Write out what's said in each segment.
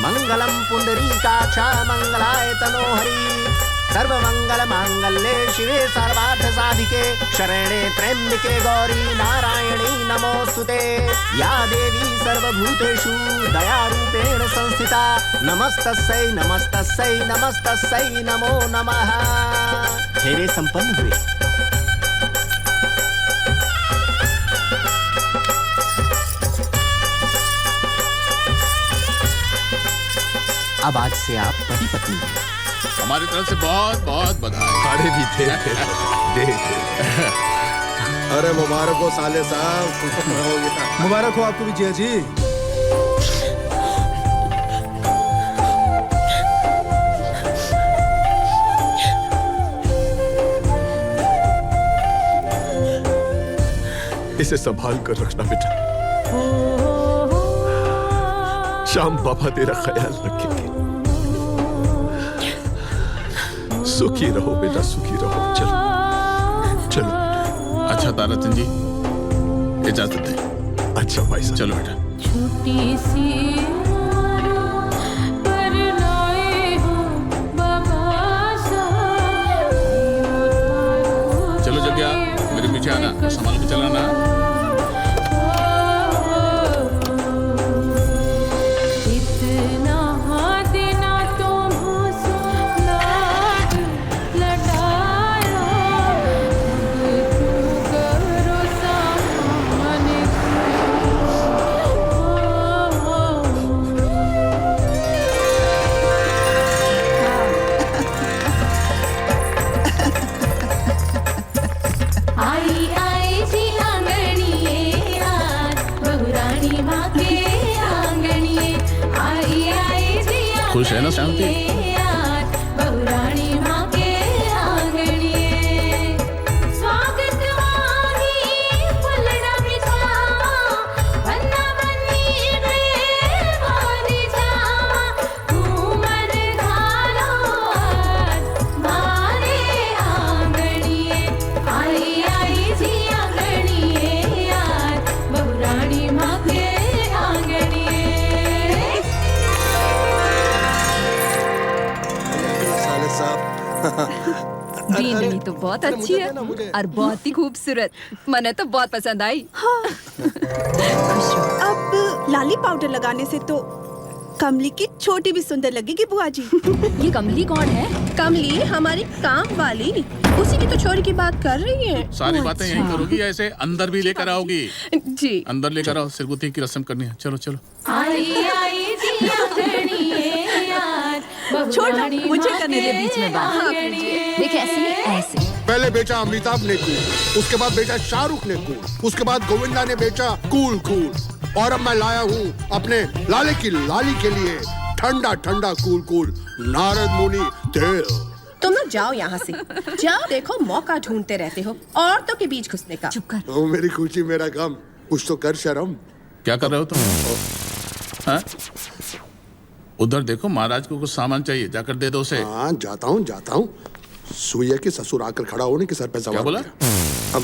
मंगलम पुंडरीकाक्ष मंगलाय तनोहरि सर्वमंगल मांगल्ये शिवे सर्वार्थ साधिके शरणे त्र्यंबके गौरी नारायणी नमोस्तुते या देवी सर्वभूतेषु दयारूपेण संस्थिता नमस्तस्यै नमस्तस्यै नमस्तस्यै नमो नमः। फेरे संपन्न हुए। अब आज से आप पति पत्नी हैं। हमारी तरफ से बहुत बहुत बधाई। अरे भी दे। अरे मुबारक हो साले साहब। मुबारक हो आपको भी जिया जी। इसे संभाल कर रखना बेटा, श्याम बाबा तेरा ख्याल रखेंगे। सुखी रहो बेटा, सुखी रहो। चलो चलो। अच्छा ताराचंद जी, इजाजत दें। अच्छा भाई साहब, चलो बेटा। छोटी सी पर लाए हो बाबा साहब। चलो जग्या, मेरे पीछे आना, संभाल के चलाना। खुश है ना शांति? बीननी तो बहुत अच्छी है और बहुत ही खूबसूरत। मने तो बहुत पसंद आई। हाँ। अब लाली पाउडर लगाने से तो कमली की छोटी भी सुंदर लगेगी बुआ जी। ये कमली कौन है? कमली हमारी काम वाली, उसी की तो छोरी की बात कर रही है। सारी बातें यहीं करोगी या ऐसे अंदर भी लेकर आओगी? जी अंदर लेकर आओ, सिरगुत्ती की रस्म करनी है। चलो चलो। छोड़ दो, मुझे करने दे बीच में बात। देख ऐसे ऐसे। पहले बेचा अमिताभ ने कूल, उसके बाद बेचा शाहरुख ने कूल, उसके बाद गोविंदा ने बेचा कूल कूल, और अब मैं लाया हूँ अपने लाले की लाली के लिए ठंडा ठंडा कूल कूल नारद मुनि तेल। तुम लोग जाओ यहाँ से। जाओ, देखो मौका ढूंढते रहते हो औरतों के बीच घुसने का। चुप कर। ओ मेरी खुशी मेरा गम, कुछ तो कर शर्म। क्या कर रहे हो तुम? हाँ? उधर देखो, महाराज को कुछ सामान चाहिए, जाकर दे दो उसे। हाँ जाता हूँ। सुइया के ससुर आकर खड़ा होने के सर पे सवार। क्या बोला? अब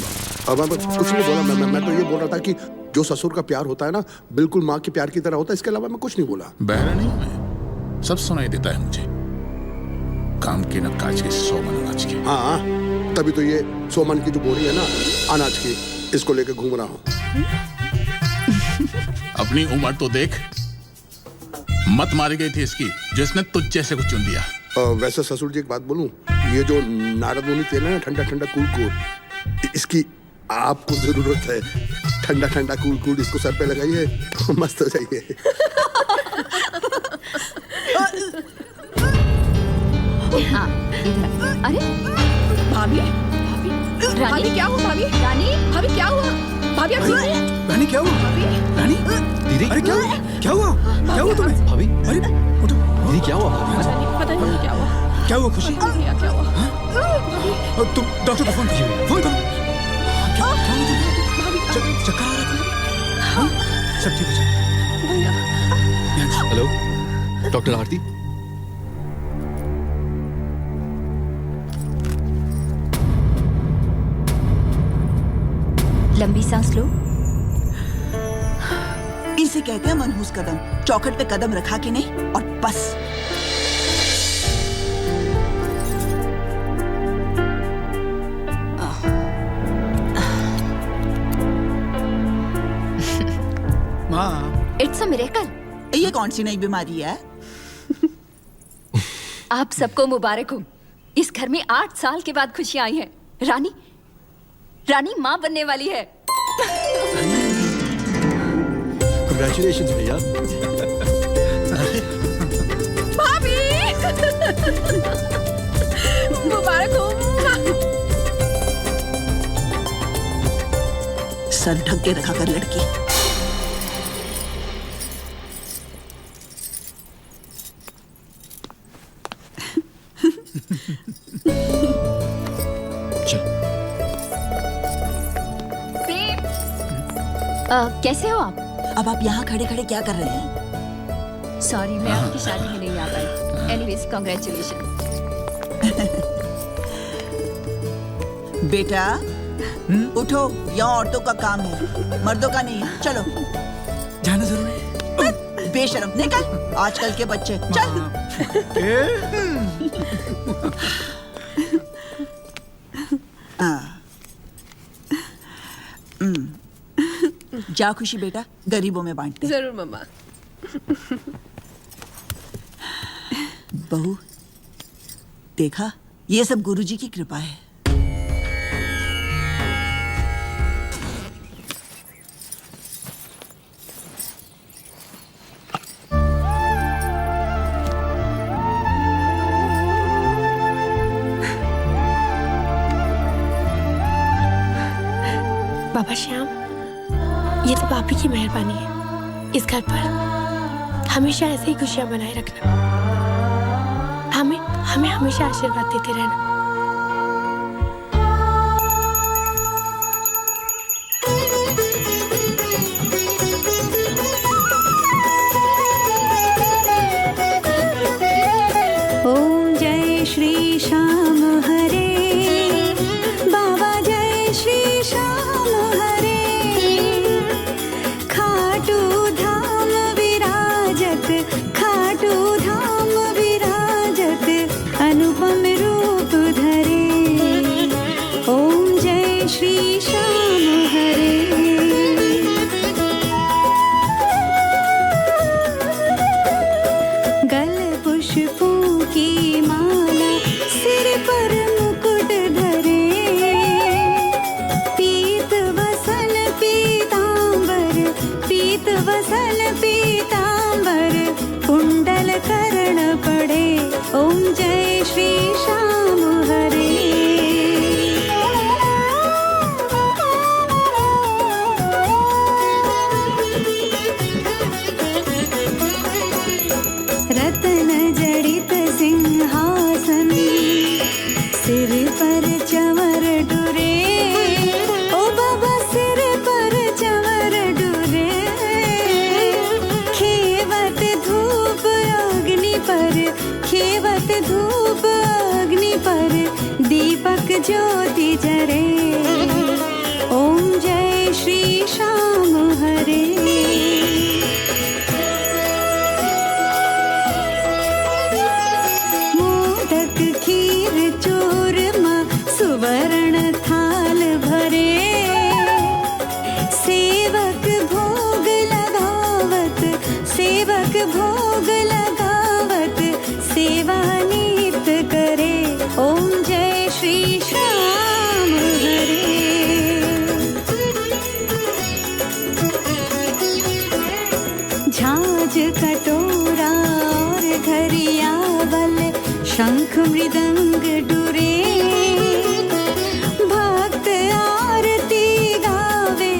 कुछ नहीं बोला। मैं तो ये बोल रहा था कि जो ससुर का प्यार होता है ना, बिल्कुल माँ के प्यार की तरह होता है। इसके अलावा मैं कुछ नहीं बोला। बहरा नहीं मैं, सब सुनाई देता है मुझे। काम की न काज की, 100 मन अनाज की। हाँ, तभी तो ये 100 मन की जो बोरी है ना अनाज की, इसको लेकर घूम रहा हूँ। अपनी उम्र तो देख, मत मारी गई थी इसकी, जिसने तुझ जैसे को चुन दिया। वैसे ससुर जी एक बात बोलूं, ये जो नारद मुनि तेल है ना, ठंडा ठंडा कूल कूल, इसकी आपको जरूरत है। ठंडा ठंडा कूल कूल इसको सर पे लगाइए, मस्त हो जाइए। हाँ, अरे भाभी रानी क्या हुआ? भाभी क्या हुआ? भाभी रानी क्या हुआ? रानी दीदी, अरे क्या हुआ तुम्हें? भाभी अरे उठो। दीदी क्या हुआ? पता नहीं क्या हुआ। क्या हुआ खुशी? क्या हुआ? तुम डॉक्टर को फोन कीजिए। फोन करो। क्या हुआ तुम्हें? चक्कर आ रहा था? सब ठीक हो जाए। हेलो डॉक्टर आरती। लंबी सांस लो। इसे कहते हैं मनहूस कदम। चौखट पे कदम रखा कि नहीं और बस। माँ, इट्स अ मिरेकल। ये कौन सी नई बीमारी है? आप सबको मुबारक हो। इस घर में 8 साल के बाद खुशियां आई हैं। रानी माँ बनने वाली है। कांग्रेचुलेशंस भैया। भाभी मुबारक हो। सर ढक के रखा कर लड़की। कैसे हो आप? अब आप यहाँ खड़े खड़े क्या कर रहे हैं? सॉरी, मैं आपकी शादी में नहीं आ पाई। Anyways, congratulation. बेटा उठो, यहाँ औरतों का काम है, मर्दों का नहीं है। चलो जाना जरूरी है। बेशरम, निकल। आजकल के बच्चे, चल। जा खुशी बेटा, गरीबों में बांटते। जरूर मम्मा। बहू, देखा, ये सब गुरुजी की कृपा है। बाबा श्याम, ये तो आप ही की मेहरबानी है। इस घर पर हमेशा ऐसे ही खुशियां बनाए रखना। हमें हमेशा आशीर्वाद देते रहना। ओम जय श्री श्याम हरे, बाबा जय श्री श्याम हरे। खाटू धाम विराजत, खाटू धाम विराजत, अनुपम रूप धरे। ओम जय श्री श्याम हरे। गल पुष्पों की माला, सिर पर मुकुट धरे। पीत वसन पीतांबर, पीत वसन पीतांबर, कुंडल कर्ण पड़े। ओम जय श्री श्याम हरे। रतन जड़ित सिंहासन, सिर पर चंवर डुरे। ओ बाबा सिर पर चंवर डुरे। खेवत धूप अग्नि पर, खेवत धूप अग्नि पर, दीपक ज्योति जरे। ओम जय श्री श्याम हरे। मोदक खीर चूरमा, सुवर्ण थाल भरे। सेवक भोग लगावत, सेवक भोग लगावत, सेवा नित करे। ओम जय श्री श्याम हरे। झांझ कटोरा और घरियावल, शंख मृदंग डुरे। भक्त आरती गावे,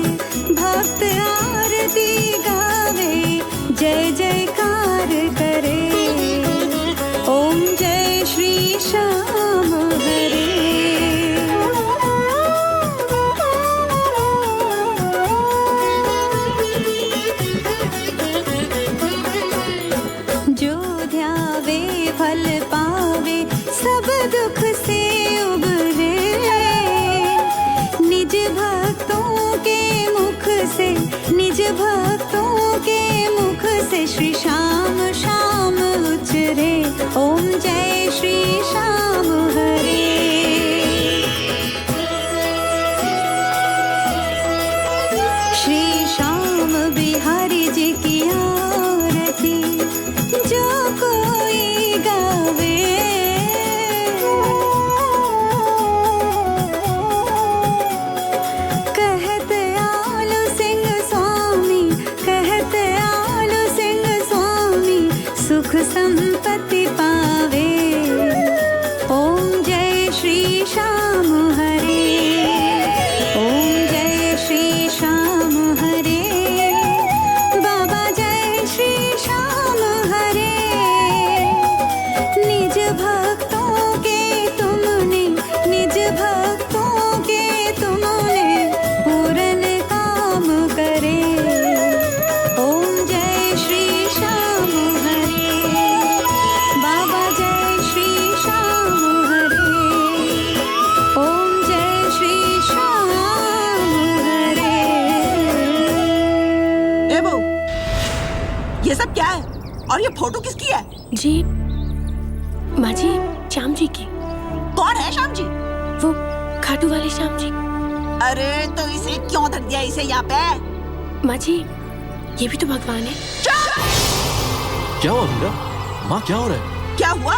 भक्त आरती गावे, जय जयकार करे। ओम जय श्री श्याम हरे। जो ध्यावे फल पावे, सब दुख से उबरे। निज भक्तों के मुख से, निज भक्तों के मुख से, श्री श्याम श्याम संपत्ति पावे। ओम जय श्री श्याम हरे, ओम जय श्री श्याम हरे, बाबा जय श्री श्याम हरे। निज भक्तों के तुमने, निज भक्तों के तुमने पूर्ण काम करे। ओम जय श्री श्याम हरे, बाबा जय श्री श्याम हरे, ओम जय श्री श्याम हरे। ए बहू, ये सब क्या है और ये फोटो किसकी है? जी माँ जी, श्याम जी की। कौन है श्याम जी? वो खाटू वाले श्याम जी। अरे तो इसे क्यों धर दिया इसे यहाँ पे? माँ जी, ये भी तो भगवान है। क्या हुआ मीरा? माँ क्या हो रहा है? क्या हुआ?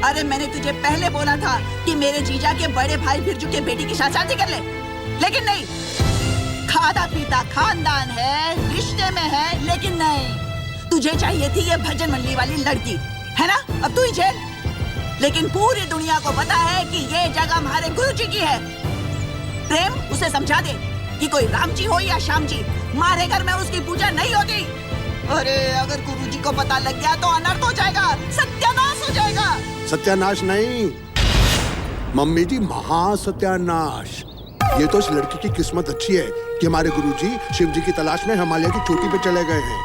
अरे मैंने तुझे पहले बोला था कि मेरे जीजा के बड़े भाई बिरजू के बेटी की शादी कर ले, लेकिन नहीं। खादा पीता खानदान है, रिश्ते में है, लेकिन नहीं। तुझे चाहिए थी ये भजन मंडली वाली लड़की, है ना? अब तू ही झेल। लेकिन पूरी दुनिया को पता है कि ये जगह हमारे गुरुजी की है। प्रेम, उसे समझा दे कि कोई राम जी हो या श्याम जी, हमारे घर में उसकी पूजा नहीं होती। अरे अगर गुरुजी को पता लग गया तो अनर्थ हो जाएगा, सत्यानाश हो जाएगा। सत्यानाश नहीं मम्मी जी, महासत्यानाश। ये तो इस लड़की की किस्मत अच्छी है कि हमारे गुरुजी शिव जी की तलाश में हिमालय की चोटी पे चले गए हैं।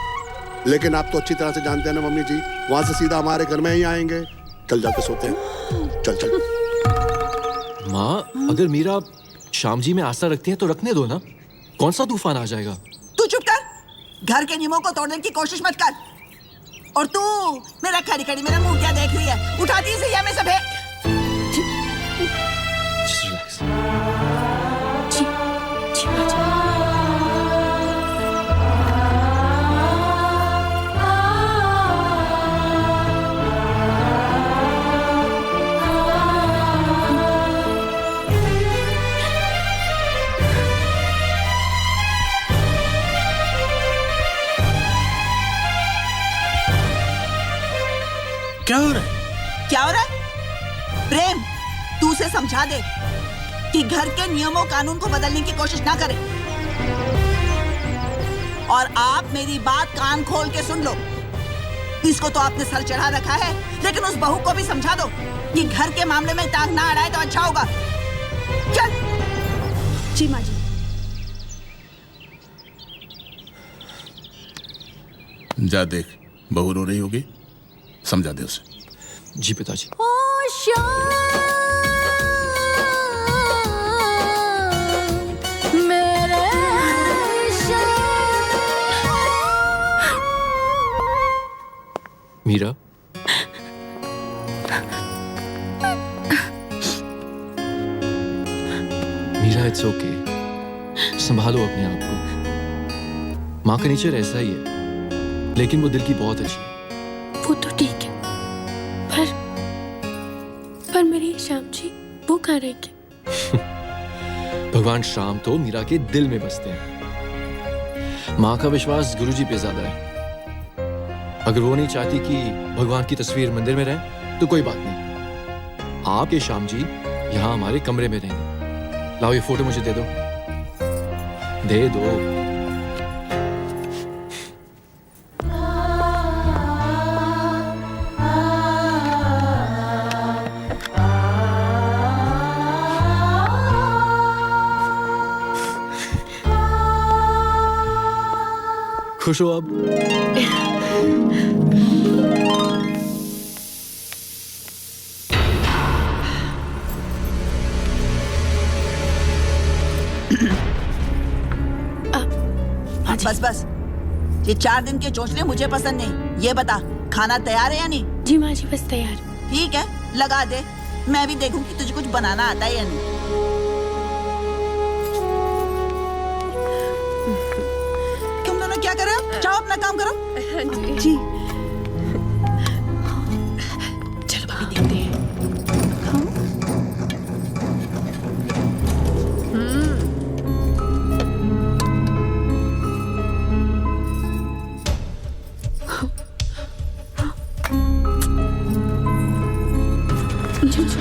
लेकिन आप तो अच्छी तरह से जानते हैं ना मम्मी जी, वहां से सीधा हमारे घर में ही आएंगे। चल जाके सोते हैं, चल चल। माँ, अगर मीरा श्याम जी में आस्था रखती है तो रखने दो ना। कौन सा तूफान आ जाएगा? तू चुप कर, घर के नियमों को तोड़ने की कोशिश मत कर। और तू मेरा खड़ी खड़ी मेरा मुंह क्या देख रही है? उठा दी इसे, में सब है। जी, जी माँ जी। क्या हो रहा है? क्या हो रहा है? प्रेम, तू उसे समझा दे कि घर के नियमों कानून को बदलने की कोशिश ना करे। और आप मेरी बात कान खोल के सुन लो। इसको तो आपने सर चढ़ा रखा है, लेकिन उस बहू को भी समझा दो कि घर के मामले में टांग ना अड़ाए तो अच्छा होगा। चल। जी माँ जी। जा देख, बहू रो रही होगी, समझा दे उसे। जी पिताजी। ओ श्याम मेरे श्याम। मीरा, मीरा इट्स ओके, संभालो अपने आप को। माँ का नेचर ऐसा ही है, लेकिन वो दिल की बहुत अच्छी है। वो तो ठीक है, पर मेरे श्याम जी वो कहाँ रहेंगे? भगवान श्याम तो मीरा के दिल में बसते हैं। माँ का विश्वास गुरुजी पे ज्यादा है। अगर वो नहीं चाहती कि भगवान की तस्वीर मंदिर में रहे तो कोई बात नहीं, आपके श्याम जी यहाँ हमारे कमरे में रहेंगे। लाओ ये फोटो मुझे दे दो, दे दो। खुश हो अब? बस बस, ये 4 दिन के चोचले मुझे पसंद नहीं। ये बता, खाना तैयार है या नहीं? जी माँ जी, बस तैयार। ठीक है, लगा दे। मैं भी देखूं कि तुझे कुछ बनाना आता है या नहीं। तुम दोनों क्या कर रहे हो? जाओ अपना काम करो। जी। चलो भाभी देखते हैं।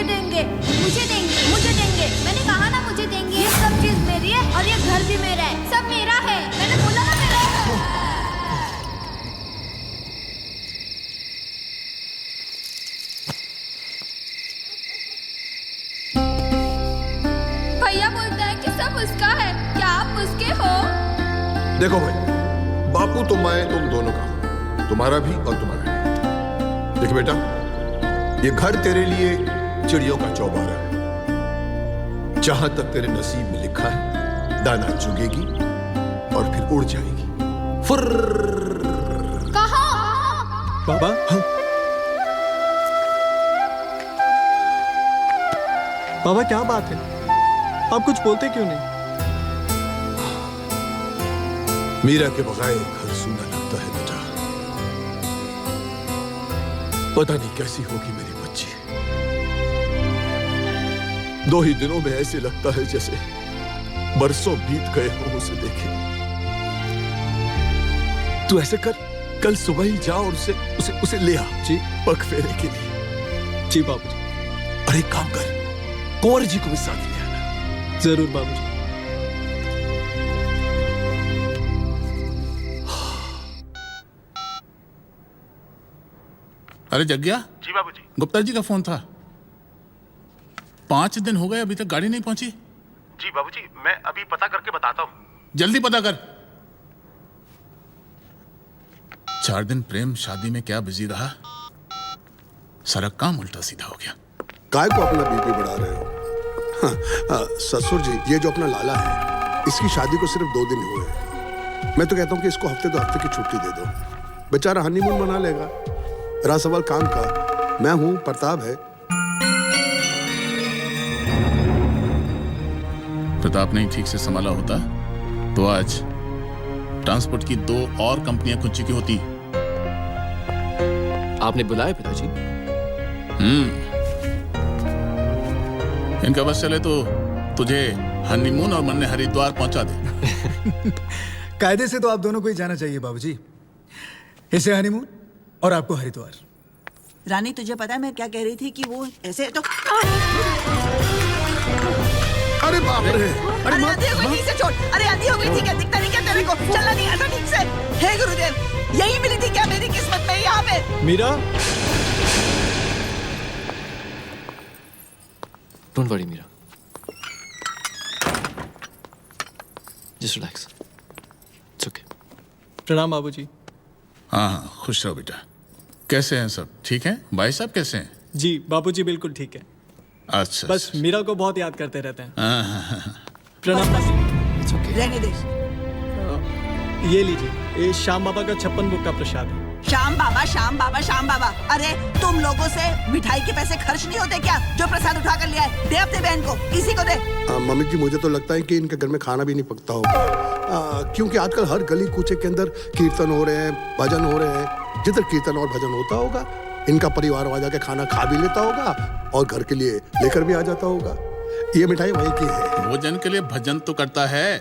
मुझे देंगे, मुझे देंगे, मुझे देंगे। मैंने कहा ना मुझे देंगे। ये सब चीज मेरी है और ये घर भी मेरा है, सब मेरा है। मैंने बोला ना मेरा है। भैया बोलता है कि सब उसका है, क्या आप उसके हो? देखो भाई, बापू तो मैं तुम दोनों का हूं, तुम्हारा भी और तुम्हारा भी। देख बेटा, ये घर तेरे लिए चिड़ियों का चौबारा है। जहां तक तेरे नसीब में लिखा है, दाना चुगेगी और फिर उड़ जाएगी। फुर्र। कहाँ? बाबा हाँ। बाबा क्या बात है, आप कुछ बोलते क्यों नहीं? मीरा के बगैर घर सूना लगता है बेटा। पता नहीं कैसी होगी मेरी बच्ची। 2 ही दिनों में ऐसे लगता है जैसे बरसों बीत गए हों उसे देखे। तू ऐसे कर, कल सुबह ही जा और उसे ले आ जी पग फेरे के लिए। जी बाबूजी। और एक काम कर, कुंवर जी को भी साथ ले आना। जरूर बाबूजी। अरे जग्या। जी बाबूजी। गुप्ता जी का फोन था। 5 दिन हो गए, अभी तक गाड़ी नहीं पहुंची। जी बाबूजी, मैं अभी पता करके बताता हूँ। जल्दी पता कर। 4 दिन प्रेम शादी में क्या बिजी रहा, सारा काम उल्टा सीधा हो गया। काय को अपना बीपी बढ़ा रहे हो? हाँ, ससुर जी, ये जो अपना लाला है, इसकी शादी को सिर्फ 2 दिन हुए हैं। मैं तो कहता हूँ कि इसको हफ्ते 2 हफ्ते की छुट्टी दे दो, बेचारा हनीमून मना लेगा। रहा सवाल काम का, मैं हूं, प्रताप है। प्रताप नहीं ठीक से संभाला होता तो आज ट्रांसपोर्ट की 2 और कंपनियां खुद चुकी होती। आपने बुलाया पिताजी? इनका बस चले तो तुझे हनीमून और मन्ने हरिद्वार पहुंचा दे। कायदे से तो आप दोनों को ही जाना चाहिए बाबूजी। इसे हनीमून और आपको हरिद्वार। रानी तुझे पता है मैं क्या कह रही थी कि वो ऐसे तो अरे बाप रे! अरे आधी हो गई से चोट। अरे आधी हो गई थी क्या? दिखता नहीं क्या तेरे को? चलना नहीं आता ठीक से? हे गुरुदेव, यही मिली थी क्या मेरी किस्मत में यहाँ पे? Meera, don't worry Meera, just relax, it's okay. प्रणाम बाबूजी। हाँ, खुश रहो बेटा। कैसे हैं सब? ठीक हैं? भाई साहब कैसे हैं? जी बाबूजी बिल्कुल ठीक है। अच्छा, बस मीरा को बहुत याद करते रहते हैं। प्रणाम। It's okay. रहने दे। ये लीजिए, ये श्याम बाबा का 56 भोग का प्रसाद है। श्याम बाबा, श्याम बाबा, श्याम बाबा। अरे तुम लोगों से मिठाई के पैसे खर्च नहीं होते क्या? जो प्रसाद उठा कर लिया है, दे अपने बहन को, इसी को दे। मम्मी जी, मुझे तो लगता है कि इनके घर में खाना भी नहीं पकता होगा, क्योंकि आजकल हर गली कूचे के अंदर कीर्तन हो रहे हैं, भजन हो रहे हैं। जिधर कीर्तन और भजन होता होगा, इनका परिवार वहां जाके खाना खा भी लेता होगा और घर के लिए लेकर भी आ जाता होगा। ये मिठाई वहीं की है। भोजन के लिए भजन तो करता है,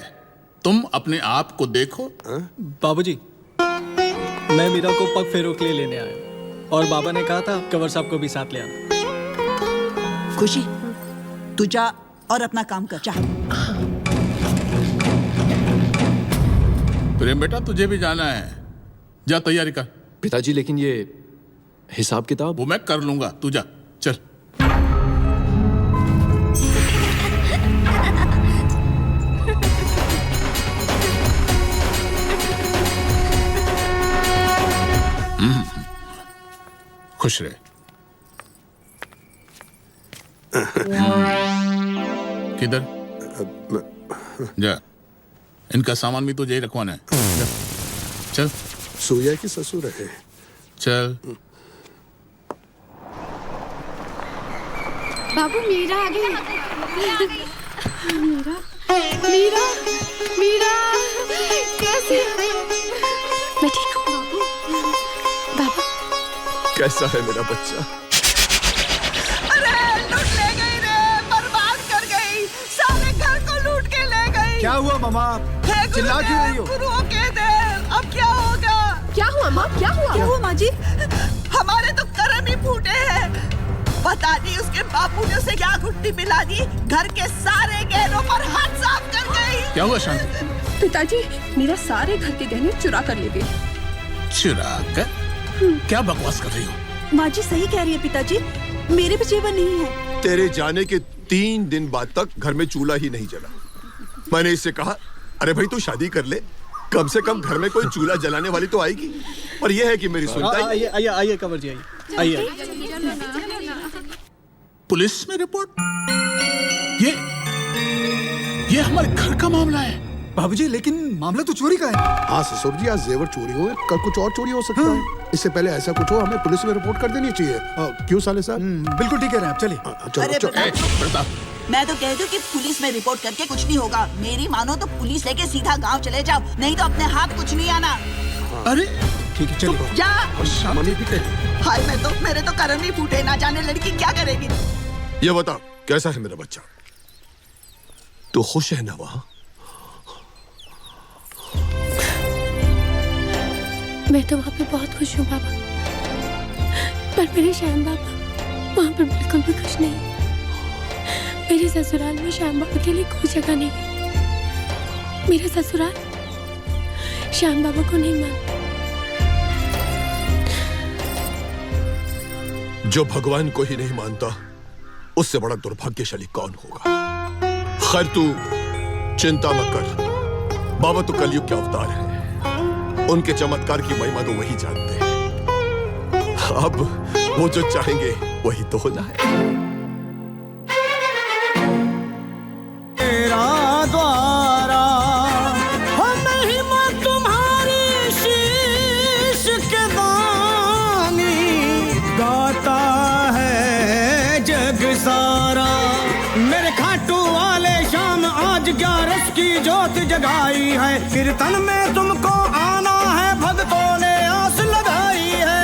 तुम अपने आप को देखो। बाबूजी, मैं मीरा को पग फेरों के लिए लेने आया और बाबा ने कहा था कंवर साहब को भी साथ ले आना। खुशी, तू जा और अपना काम कर। चाह प्रेम बेटा, तुझे भी जाना है, जा तैयारी कर। पिताजी, लेकिन ये हिसाब किताब? वो मैं कर लूंगा, तू जा, चल। खुश रहे। किधर जा, इनका सामान भी तुझे ही रखवाना है। चल। सूर्या की ससुर है। चल। बाबू मीरा आ गई। मीरा, मीरा, मीरा, कैसे? मैं ठीक हूँ बाबू। बाबा कैसा है मेरा बच्चा? अरे लूट ले गई रे, बर्बाद कर गई, सारे घर को लूट के ले गई। क्या हुआ मामा? चिल्ला क्यों रही हो? गुरुओं के देव, अब क्या होगा? क्या हुआ माँ? क्या हुआ? क्या हुआ माँ जी? हमारे तो कर्म ही फूटे हैं। पता नहीं उसके बापू ने उसे क्या घुट्टी पिला दी, घर के सारे गहनों पर हाथ साफ कर गई। क्या हुआ शांति? पिताजी मेरा सारे घर के गहने चुरा कर ले गए। चुरा कर? क्या बकवास कर रही हो? माँ जी सही कह रही है पिताजी, मेरे भी जेवर नहीं है। तेरे जाने के 3 दिन बाद तक घर में चूल्हा ही नहीं जला। मैंने इससे कहा, अरे भाई तू शादी कर ले, कम से कम घर में कोई चूल्हा जलाने वाली तो आएगी। पर यह है कि मेरी सुनता ही। आइए कंवर जी, आइए। पुलिस में रिपोर्ट? ये हमारे घर का मामला है। बाबूजी लेकिन मामला तो चोरी का है। हाँ ससुर जी, आज जेवर चोरी हुए, कल कुछ और चोरी हो सकता है। इससे पहले ऐसा कुछ हो हमें पुलिस में रिपोर्ट कर देनी चाहिए। क्यों साले साहब? बिल्कुल ठीक कह रहे हैं आप, चलिए। अरे प्रताप, मैं तो कहती हूँ कि पुलिस में रिपोर्ट करके कुछ नहीं होगा। मेरी मानो तो पुलिस लेके सीधा गांव चले जाओ, नहीं तो अपने हाथ कुछ नहीं आना। अरे ठीक है चलिए। जा। मम्मी भी हाय मैं तो, मेरे तो कर्म ही फूटे, ना जाने लड़की क्या करेगी। ये बता, कैसा है मेरा बच्चा? तू खुश है ना वहाँ? मैं तो वहाँ पे बहुत खुश हूँ बाबा, पर मेरे श्याम बाबा वहाँ पर बिल्कुल भी खुश नहीं। मेरे ससुराल में श्याम बाबा के लिए कोई जगह नहीं है। मेरा ससुराल श्याम बाबा को नहीं मानता। जो भगवान को ही नहीं मानता, उससे बड़ा दुर्भाग्यशाली कौन होगा? खैर तू चिंता मत कर, बाबा तो कलयुग के अवतार है, उनके चमत्कार की महिमा तो वही जानते हैं। अब वो जो चाहेंगे वही तो होना है। तेरा द्वारा महिमा तुम्हारी शीश के दानी, गाता है जग सारा। मेरे खाटू वाले शाम आज 11 की ज्योत जगाई है, कीर्तन में तुमको आना है, भक्तों ने आस लगाई है।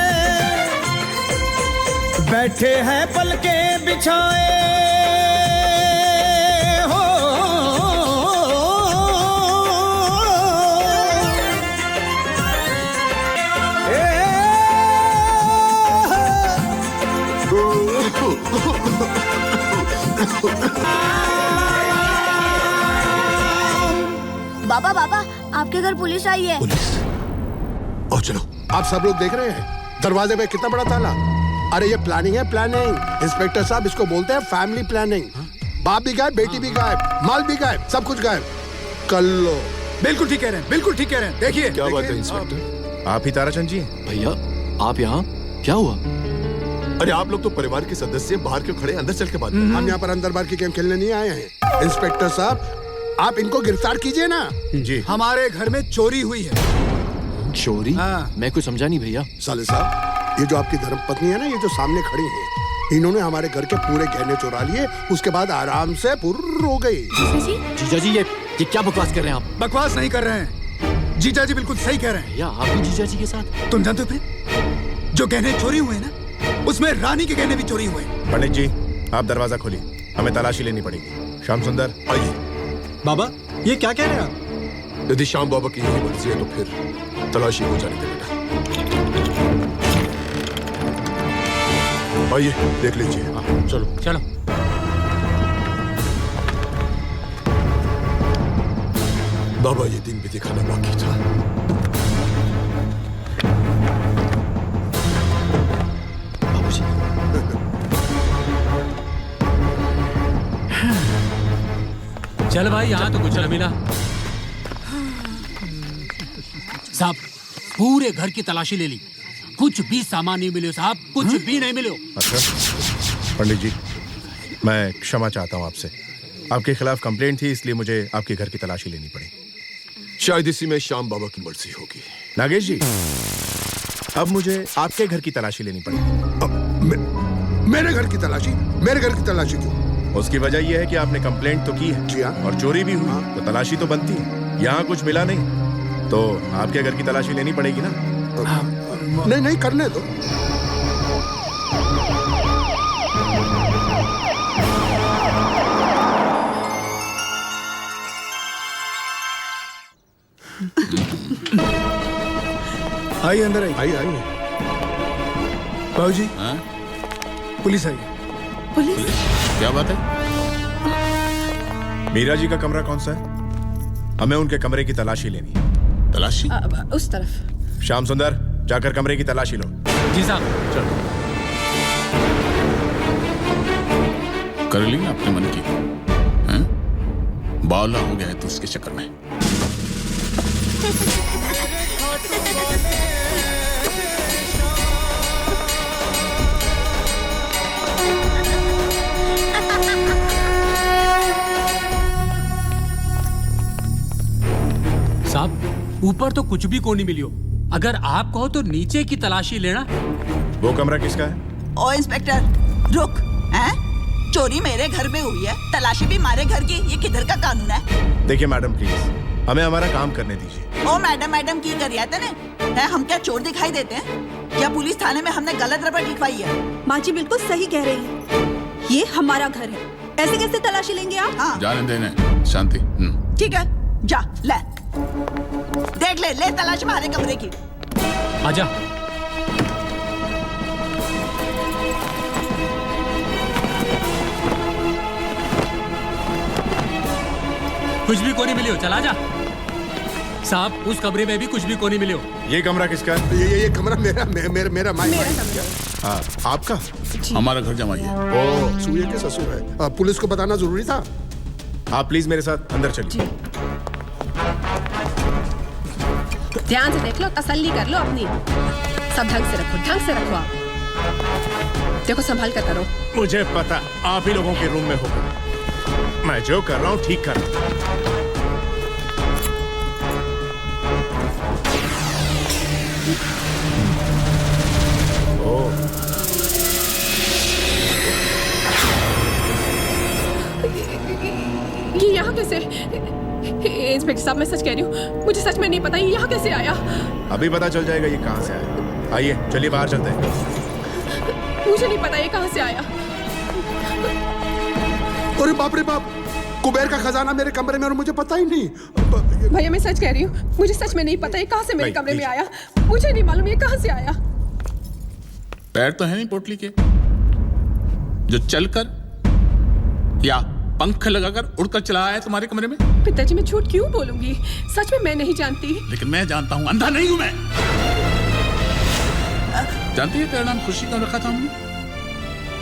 बैठे हैं पलके बिछाए हो, बाबा बाबा आपके घर पुलिस आई है। पुलिस? और चलो। आप सब लोग देख रहे हैं दरवाजे पे कितना बड़ा ताला। अरे ये प्लानिंग है, प्लानिंग। इंस्पेक्टर साहब इसको बोलते हैं फैमिली प्लानिंग। बाप भी गायब, बेटी भी गायब, माल भी गायब, सब कुछ गायब। कल लो। बिल्कुल ठीक कह रहे हैं, बिल्कुल ठीक कह रहे हैं। देखिए क्या बात है इंस्पेक्टर? आप ही ताराचंद जी? भैया आप यहाँ? क्या हुआ? अरे आप लोग तो परिवार के सदस्य, बाहर क्यों खड़े, अंदर चल के बात। हम यहाँ पर अंदर बाहर की गेम खेलने नहीं आए हैं। इंस्पेक्टर साहब आप इनको गिरफ्तार कीजिए ना। जी। हमारे घर में चोरी हुई है। चोरी? मैं कुछ समझा नहीं भैया। साले साहब, ये जो आपकी धर्मपत्नी है ना, ये जो सामने खड़ी है, इन्होंने हमारे घर के पूरे गहने चुरा लिए, उसके बाद आराम से पुर्र हो गई। जीजा जी ये क्या बकवास कर रहे हैं आप? बकवास नहीं कर रहे हैं, जीजा जी बिल्कुल सही कह रहे हैं। भैया आप भी जीजा जी के साथ? तुम जानते हो फिर, जो गहने चोरी हुए ना, उसमें रानी के गहने भी चोरी हुए। पंडित जी आप दरवाजा खोलिए, हमें तलाशी लेनी पड़ेगी। श्याम सुंदर आइए। बाबा ये क्या कह रहे हैं आप? यदि श्याम बाबा की यही मर्जी है तो फिर तलाशी हो जाने देना। आइए देख लीजिए। चलो चलो। बाबा ये दिन भी दिखाना बाकी था। बाबूजी। चल भाई यहाँ तो कुछ न मिला। साहब पूरे घर की तलाशी ले ली, कुछ भी सामान नहीं मिले साहब, कुछ भी नहीं मिले। अच्छा पंडित जी मैं क्षमा चाहता हूँ आपसे, आपके खिलाफ कंप्लेंट थी इसलिए मुझे आपके घर की तलाशी लेनी पड़ी। शायद इसी में श्याम बाबा की मर्जी होगी। नागेश जी अब मुझे आपके घर की तलाशी लेनी पड़ेगी। मेरे घर की तलाशी? मेरे घर की तलाशी क्यों? उसकी वजह यह है कि आपने कंप्लेंट तो की है। जी हाँ। और चोरी भी हुई तो तलाशी तो बनती है, यहाँ कुछ मिला नहीं तो आपके घर की तलाशी लेनी पड़ेगी ना। नहीं नहीं करने दो। आइए अंदर आइए। आइए आइए। बाबूजी पुलिस आई। पुलिस? क्या बात है? मीरा जी का कमरा कौन सा है? हमें उनके कमरे की तलाशी लेनी है। तलाशी? उस तरफ। श्याम सुंदर, जाकर कमरे की तलाशी लो। जी साहब। चलो। कर ली ना अपने मन की? हैं? बावला हो गया है तो उसके चक्कर में। साहब, ऊपर तो कुछ भी कोई नहीं मिली हो। अगर आप कहो तो नीचे की तलाशी लेना। वो कमरा किसका है? ओ इंस्पेक्टर, रुक। हैं? चोरी मेरे घर में हुई है, तलाशी भी हमारे घर की। ये किधर का कानून है? देखिए मैडम, प्लीज हमें हमारा काम करने दीजिए। ओ मैडम की कर रहा है? हम क्या चोर दिखाई देते हैं? क्या पुलिस थाने में हमने गलत रबड़ लिखवाई है? माँ जी बिल्कुल सही कह रही है, ये हमारा घर है, ऐसे कैसे तलाशी लेंगे आप? हाँ। जाने देने, शांति। ठीक है, जा ले देख ले तलाश हमारे कमरे की। आजा। कुछ भी कोई नहीं मिली हो, चला जा। साहब, उस कमरे में भी कुछ भी कोई नहीं मिले हो। ये कमरा किसका है? ये कमरा मेरा हाँ, आपका? हमारा घर जमाई है। ओ, सूर्य के ससुर है। पुलिस को बताना जरूरी था। आप प्लीज मेरे साथ अंदर चलिए। ध्यान से देख लो, तसल्ली कर लो अपनी। सब ढंग से रखो आप। देखो संभाल कर करो। मुझे पता आप ही लोगों के रूम में होगा। मैं जो कर रहा हूँ ठीक कर रहा हूँ। ये यहाँ कैसे? इंस्पेक्टर साहब, मैं सच कह रही हूँ, मुझे सच में नहीं पता ये यहाँ कैसे आया। अभी पता चल जाएगा ये कहाँ से आया। आइए चलिए बाहर चलते हैं। मुझे नहीं पता ये कहाँ से आया। अरे बाप रे बाप, कुबेर का खजाना मेरे कमरे में और मुझे पता ही नहीं। भैया मैं सच कह रही हूँ, मुझे सच में नहीं पता ये कहाँ से मेरे कमरे में आया। मुझे नहीं मालूम ये कहाँ से आया। पैर तो है नहीं पोटली के जो चलकर या पंख लगाकर उड़कर चला आया तुम्हारे कमरे में। पिताजी, मैं झूठ क्यों बोलूंगी? सच में मैं नहीं जानती। लेकिन मैं जानता हूं, अंधा नहीं हूं मैं। जानती है तेरा नाम खुशी क्यों रखा था हमने?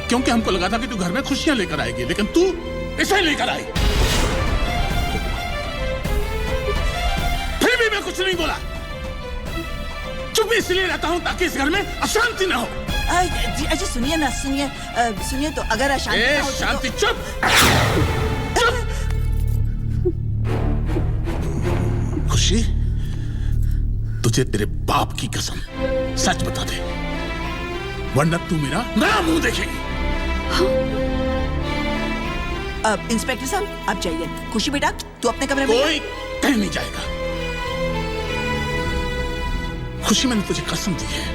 क्योंकि हमको लगा था कि तू घर में खुशियां लेकर आएगी, लेकिन तू इसे लेकर आई। फिर भी मैं कुछ नहीं बोला। चुप इसलिए रहता हूं ताकि इस घर में अशांति ना हो। जी सुनिए ना, सुनिए तो अगर अशांति हो शांति, चुप। खुशी, तुझे तेरे बाप की कसम सच बता दे, वरना तू मेरा नया मुंह देखेगी। इंस्पेक्टर साहब आप जाइए। खुशी बेटा, तू अपने कमरे में। कोई कहीं नहीं जाएगा। खुशी, मैंने तुझे कसम दी है,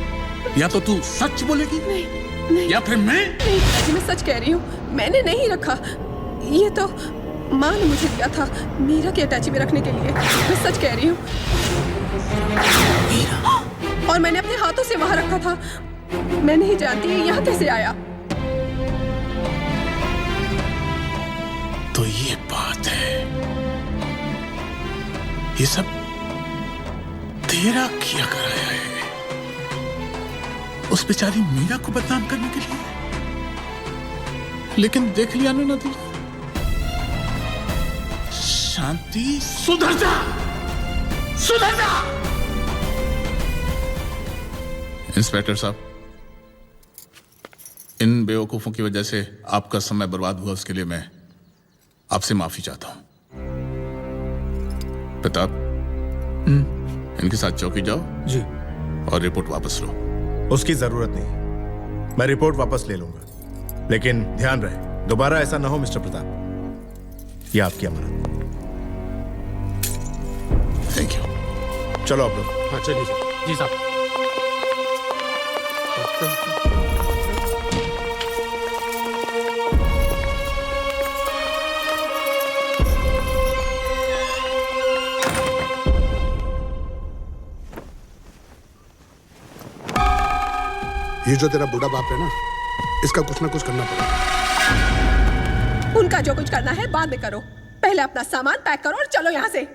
या तो तू सच बोलेगी नहीं, या फिर मैं। नहीं पिताजी, मैं सच कह रही हूँ, मैंने नहीं रखा। ये तो माँ ने मुझे दिया था मीरा के अटैची में रखने के लिए। मैं सच कह रही हूँ। और मैंने अपने हाथों से वहां रखा था। मैं नहीं जानती ये यहाँ कैसे आया। तो ये बात है, ये सब तेरा किया कराया है उस बेचारी मीरा को बदनाम करने के लिए। लेकिन देख लिया ना नतीजा। शांति, सुधर जा, सुधर जा। इंस्पेक्टर साहब, इन बेवकूफों की वजह से आपका समय बर्बाद हुआ, उसके लिए मैं आपसे माफी चाहता हूं। प्रताप, इनके साथ चौकी जाओ जी, और रिपोर्ट वापस लो। उसकी जरूरत नहीं, मैं रिपोर्ट वापस ले लूंगा, लेकिन ध्यान रहे दोबारा ऐसा ना हो मिस्टर प्रताप। ये आपकी अमानत। Thank you. चलो आप लोग। हाँ चलिए जी साहब। ये जो तेरा बूढ़ा बाप है ना, इसका कुछ ना कुछ करना पड़ेगा। उनका जो कुछ करना है बाद में करो। पहले अपना सामान पैक करो और चलो यहाँ से।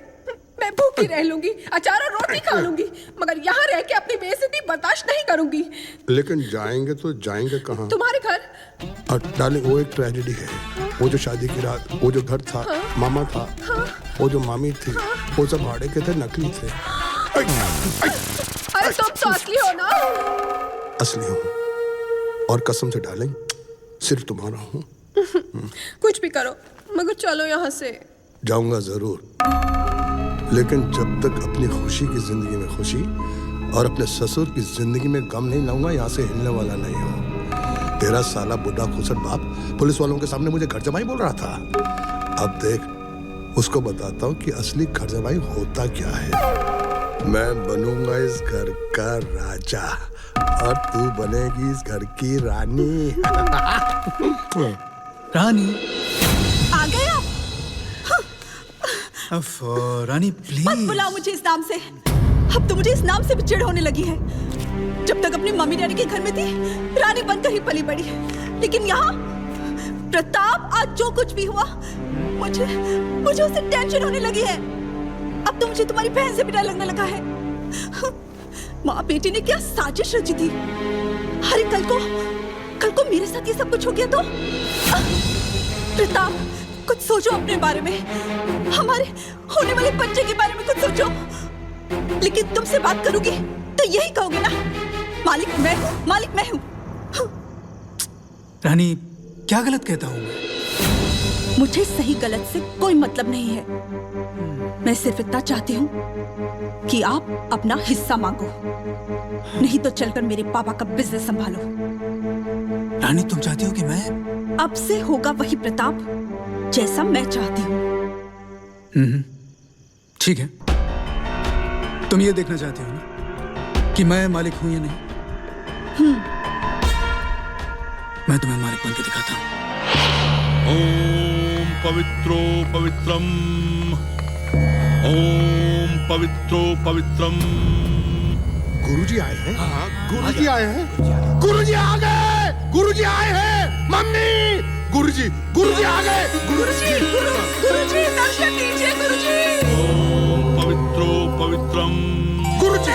मैं भूखी रह लूंगी, अचार और रोटी खा लूंगी, मगर यहाँ रह के अपनी बेइज्जती बर्दाश्त नहीं करूंगी। लेकिन जाएंगे तो जाएंगे कहाँ? तुम्हारे घर। डार्लिंग, वो एक ट्रेजेडी है। वो जो शादी की रात, वो जो घर था, मामा था, वो जो मामी थी, वो सब भाड़े के थे, नकली थे। अरे तुम तो असली हो ना? असली हूँ, और कसम से डार्लिंग सिर्फ तुम्हारा हूँ। कुछ भी करो मगर चलो यहाँ से। जाऊंगा जरूर, लेकिन जब तक अपनी खुशी की जिंदगी में खुशी और अपने ससुर की जिंदगी में गम नहीं लाऊंगा, यहाँ से हिलने वाला नहीं हूँ। तेरा साला बुढ़ा खुसर बाप पुलिस वालों के सामने मुझे घर जमाई बोल रहा था। अब देख, उसको बताता हूँ कि असली घर जमाई होता क्या है। मैं बनूंगा इस घर का राजा और तू बनेगी इस घर की रानी। रानी आ गए आप? रानी प्लीज मत बुलाओ मुझे इस नाम से। अब तो मुझे इस नाम से भी चिढ़ होने लगी है। जब तक अपनी मम्मी डैडी के घर में थी, रानी बनकर ही पली बड़ी, लेकिन यहाँ प्रताप, आज जो कुछ भी हुआ, मुझे उससे टेंशन होने लगी है। अब तो मुझे तुम्हारी बहन से भी डर लगने लगा है। माँ बेटी ने क्या साजिश रची थी। अरे कल को मेरे साथ ये सब कुछ हो गया तो? प्रताप, कुछ सोचो अपने बारे में, हमारे होने वाले बच्चे के बारे में कुछ सोचो। लेकिन तुमसे बात करूंगी तो यही कहोगे ना, मालिक मैं हूँ। रानी क्या गलत कहता हूँ मैं? मुझे सही गलत से कोई मतलब नहीं है। मैं सिर्फ इतना चाहती हूँ कि आप अपना हिस्सा मांगो, नहीं तो चलकर मेरे पापा का बिजनेस संभालो। रानी तुम चाहती हो कि मैं? अब से होगा वही प्रताप जैसा मैं चाहती हूँ। ठीक है, तुम ये देखना चाहती हो ना कि मैं मालिक हूं या नहीं? मैं तुम्हें मालिक बन के दिखाता हूं। ओम पवित्रो पवित्रम, ओम पवित्रो पवित्रम। गुरुजी आए हैं? हाँ, गुरुजी आए हैं। गुरुजी आ गए, गुरुजी आए हैं। मम्मी, गुरुजी आ गए। गुरुजी दर्शन दीजिए गुरुजी। ओम पवित्रो पवित्रम। गुरुजी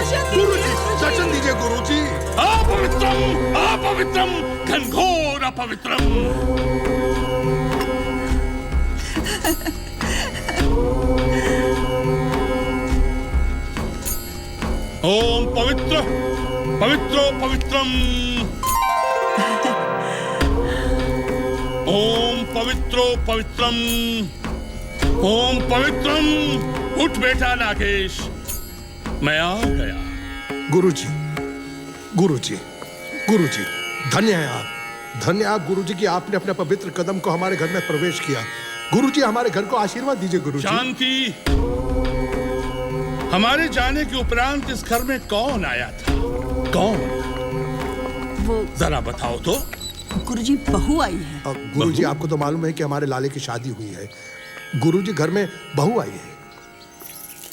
दर्शन दीजिए गुरुजी। अपवित्रम घनघोर अपवित्रम। ओम पवित्रो पवित्रम, ओम पवित्रो पवित्रम, ओम पवित्रम। उठ बेटा नागेश, मैं आ गया। गुरुजी धन्य है आप, धन्य आप गुरुजी कि आपने अपने पवित्र कदम को हमारे घर में प्रवेश किया। गुरुजी हमारे घर को आशीर्वाद दीजिए गुरुजी। शांति। हमारे जाने के उपरांत इस घर में कौन आया था? कौन? वो जरा बताओ तो। गुरुजी बहू आई है। गुरुजी आपको तो मालूम है कि हमारे लाले की शादी हुई है। गुरुजी घर में बहू आई है।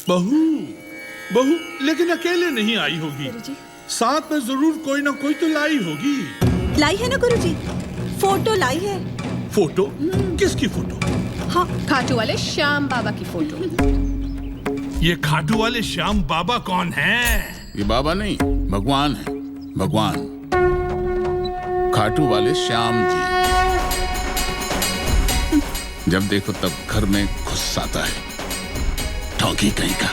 बहू लेकिन अकेले नहीं आई होगी, साथ में जरूर कोई ना कोई तो लाई होगी। लाई है ना गुरुजी, फोटो लाई है। फोटो? किसकी फोटो? हाँ, खाटू वाले श्याम बाबा की फोटो। ये खाटू वाले श्याम बाबा कौन हैं? ये बाबा नहीं, भगवान है, भगवान। खाटू वाले श्याम जी। जब देखो तब घर में घुस आता है, ठौकी कहीं का।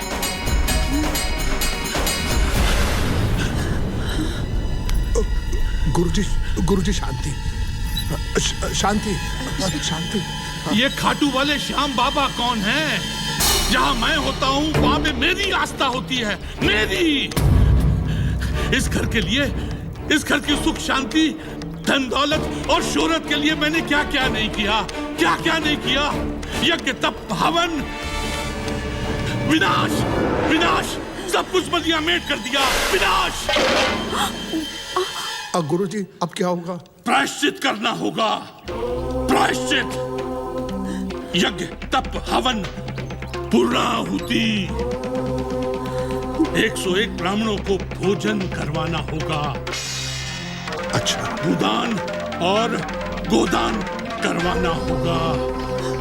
गुरुजी शांति। ये खाटू वाले श्याम बाबा कौन हैं? जहां मैं होता हूं वहां पे मेरी आस्था होती है, मेरी। इस घर के लिए, इस घर की सुख शांति, धन दौलत और शोहरत के लिए मैंने क्या क्या नहीं किया, क्या क्या नहीं किया। यज्ञ तप हवन, विनाश विनाश, सब कुछ बलिया मेट कर दिया, विनाश। गुरुजी अब क्या होगा? प्रायश्चित करना होगा, प्रायश्चित। यज्ञ तप हवन पूर्णाहुति, 101 ब्राह्मणों को भोजन करवाना होगा। अच्छा। भूदान और गोदान करवाना होगा।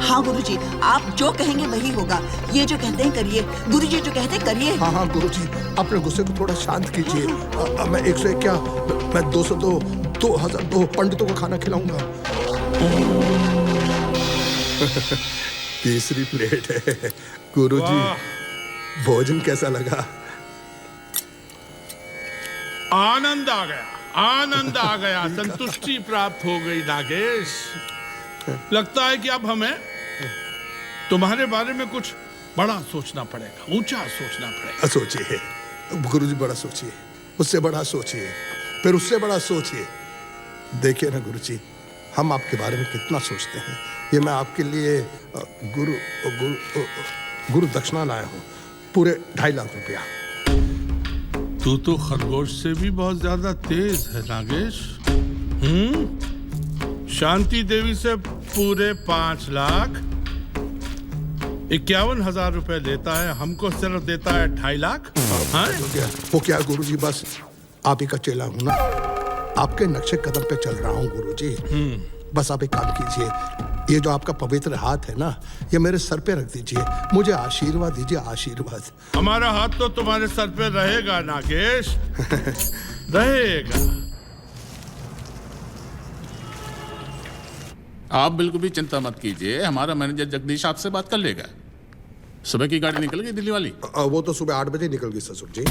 हाँ गुरुजी, आप जो कहेंगे वही होगा। ये जो कहते हैं करिए, गुरुजी जो कहते हैं करिए। हाँ हाँ गुरुजी, अपने गुस्से को थोड़ा शांत कीजिए। मैं 101 क्या, मैं 202, 2002 पंडितों को खाना खिलाऊंगा। तीसरी प्लेट है। गुरुजी, भोजन कैसा लगा? आनंद आ गया, आनंद आ गया, संतुष्टि प्राप्त हो गई नागेश। लगता है कि अब हमें तुम्हारे बारे में कुछ बड़ा सोचना पड़ेगा, ऊंचा सोचना पड़ेगा। सोचिए गुरुजी, बड़ा सोचिए, उससे बड़ा सोचिए, फिर उससे बड़ा सोचिए। देखिए ना गुरुजी, हम आपके बारे में कितना सोचते हैं। ये मैं आपके लिए गुरु दक्षिणा लाया हूँ, पूरे 2.5 लाख रुपया। तू तो खरगोश से भी बहुत ज्यादा तेज है नागेश। शांति देवी से पूरे 5 लाख 51,000 रुपए लेता है, हमको सिर्फ देता है 2.5 लाख। वो क्या गुरुजी, बस आप ही का चेला हूं ना, आपके नक्शे कदम पे चल रहा हूँ गुरुजी। बस आप एक काम कीजिए, ये जो आपका पवित्र हाथ है ना, ये मेरे सर पे रख दीजिए, मुझे आशीर्वाद दीजिए, आशीर्वाद। हमारा हाथ तो तुम्हारे सर पे रहेगा नागेश, रहेगा। आप बिल्कुल भी चिंता मत कीजिए, हमारा मैनेजर जगदीश आपसे बात कर लेगा। सुबह की गाड़ी निकल गई दिल्ली वाली? वो तो सुबह 8 बजे निकल गई ससुर जी।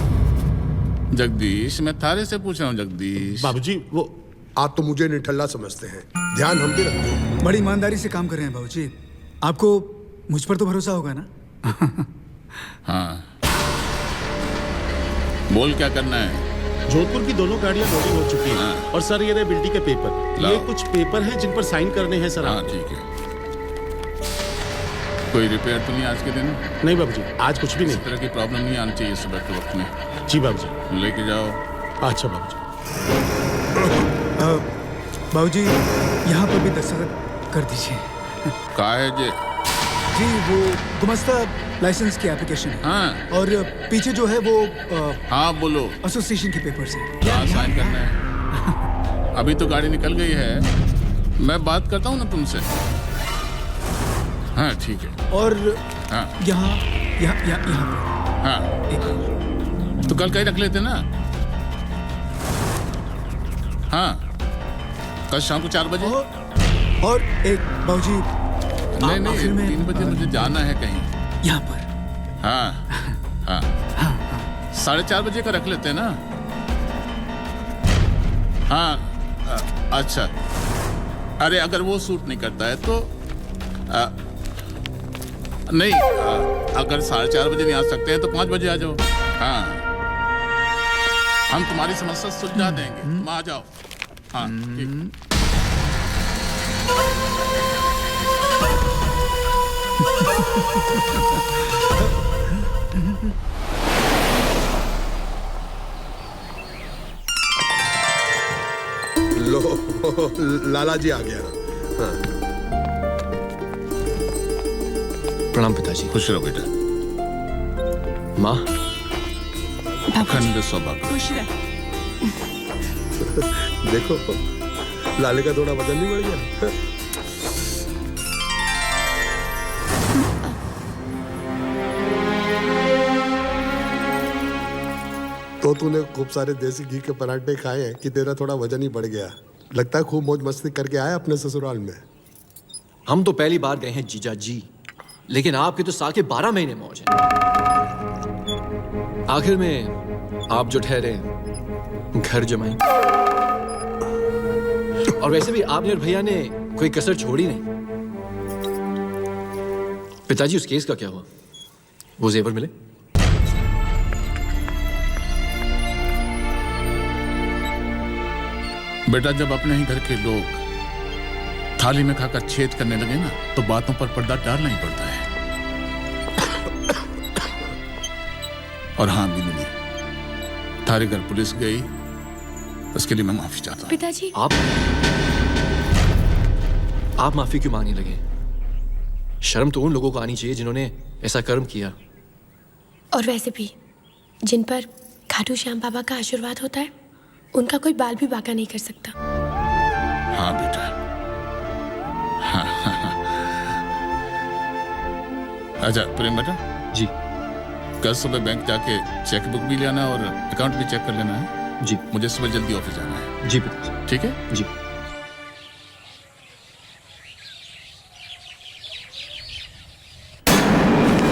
जगदीश, मैं थारे से पूछ रहा हूँ जगदीश। बाबूजी, वो आप तो मुझे निठल्ला समझते हैं, ध्यान हम भी रखते हैं। बड़ी ईमानदारी से काम कर रहे हैं बाबूजी, आपको मुझ पर तो भरोसा होगा ना? हाँ, बोल क्या करना है? जोधपुर की दोनों गाड़ियां लोडिंग हो चुकी हैं। और सर ये रहे बिल्टी के पेपर, ये कुछ पेपर हैं जिन पर साइन करने हैं सर। हाँ ठीक है। कोई रिपेयर तो नहीं आज के दिन? नहीं बाबूजी, आज कुछ भी नहीं। इस तरह की प्रॉब्लम नहीं आनी चाहिए सुबह के वक्त में। जी बाबूजी। लेके जाओ। अच्छा बाबूजी। बाबूजी, यहाँ पर भी दस्तखत कर दीजिए। कहा है जे? जी, वो गुमस्ता लाइसेंस की एप्लीकेशन है। हाँ। और पीछे जो है वो हाँ बोलो। एसोसिएशन के पेपर्स है। हाँ, साइन करना है। अभी तो गाड़ी निकल गई है, मैं बात करता हूँ ना तुमसे। हाँ ठीक है। और हाँ यहाँ यहाँ हाँ, तो कल कहीं रख लेते ना। हाँ, कल शाम को 4 बजे। और एक बाबूजी, नहीं 3 बजे मुझे जाना है कहीं। यहाँ पर। हाँ हाँ, 4:30 बजे का रख लेते हैं ना। हाँ अच्छा, अरे अगर वो सूट नहीं करता है तो नहीं, अगर 4:30 बजे नहीं आ सकते हैं तो 5 बजे आ जाओ। हाँ, हम तुम्हारी समस्या सुलझा देंगे, तुम आ जाओ। हाँ ठीक। लो, लाला जी आ गया। हाँ। प्रणाम पिताजी। खुश रहो बेटा। माँ, अखंड सौभाग्य। खुश रह। देखो, लाले का थोड़ा वजन नहीं बढ़ गया? तो तूने खूब सारे देसी घी के पराठे खाए हैं कि तेरा थोड़ा वजन ही बढ़ गया। लगता है खूब मौज मस्ती करके आया अपने ससुराल में। हम तो पहली बार गए हैं जीजा जी, लेकिन आपके तो साल के 12 महीने मौज है। आखिर में आप जो ठहरे घर जमाए। और वैसे भी आपने और भैया ने कोई कसर छोड़ी नहीं। पिताजी, उस केस का क्या हुआ? वो जेवर मिले? बेटा, जब अपने ही घर के लोग थाली में खाकर छेद करने लगे ना, तो बातों पर पर्दा डालना ही पड़ता है। और हाँ भी मिली, थारे घर पुलिस गई, उसके लिए मैं माफी चाहता हूँ। पिताजी, आप माफी क्यों मांगने लगे? शर्म तो उन लोगों को आनी चाहिए जिन्होंने ऐसा कर्म किया। और वैसे भी जिन पर खाटू श्याम बाबा का आशीर्वाद होता है, उनका कोई बाल भी बांका नहीं कर सकता। हाँ बेटा, अच्छा प्रेम बेटा जी कल सुबह बैंक जाके चेकबुक भी लेना और अकाउंट भी चेक कर लेना है। जी मुझे सुबह जल्दी ऑफिस जाना है। जी पिताजी। ठीक है जी।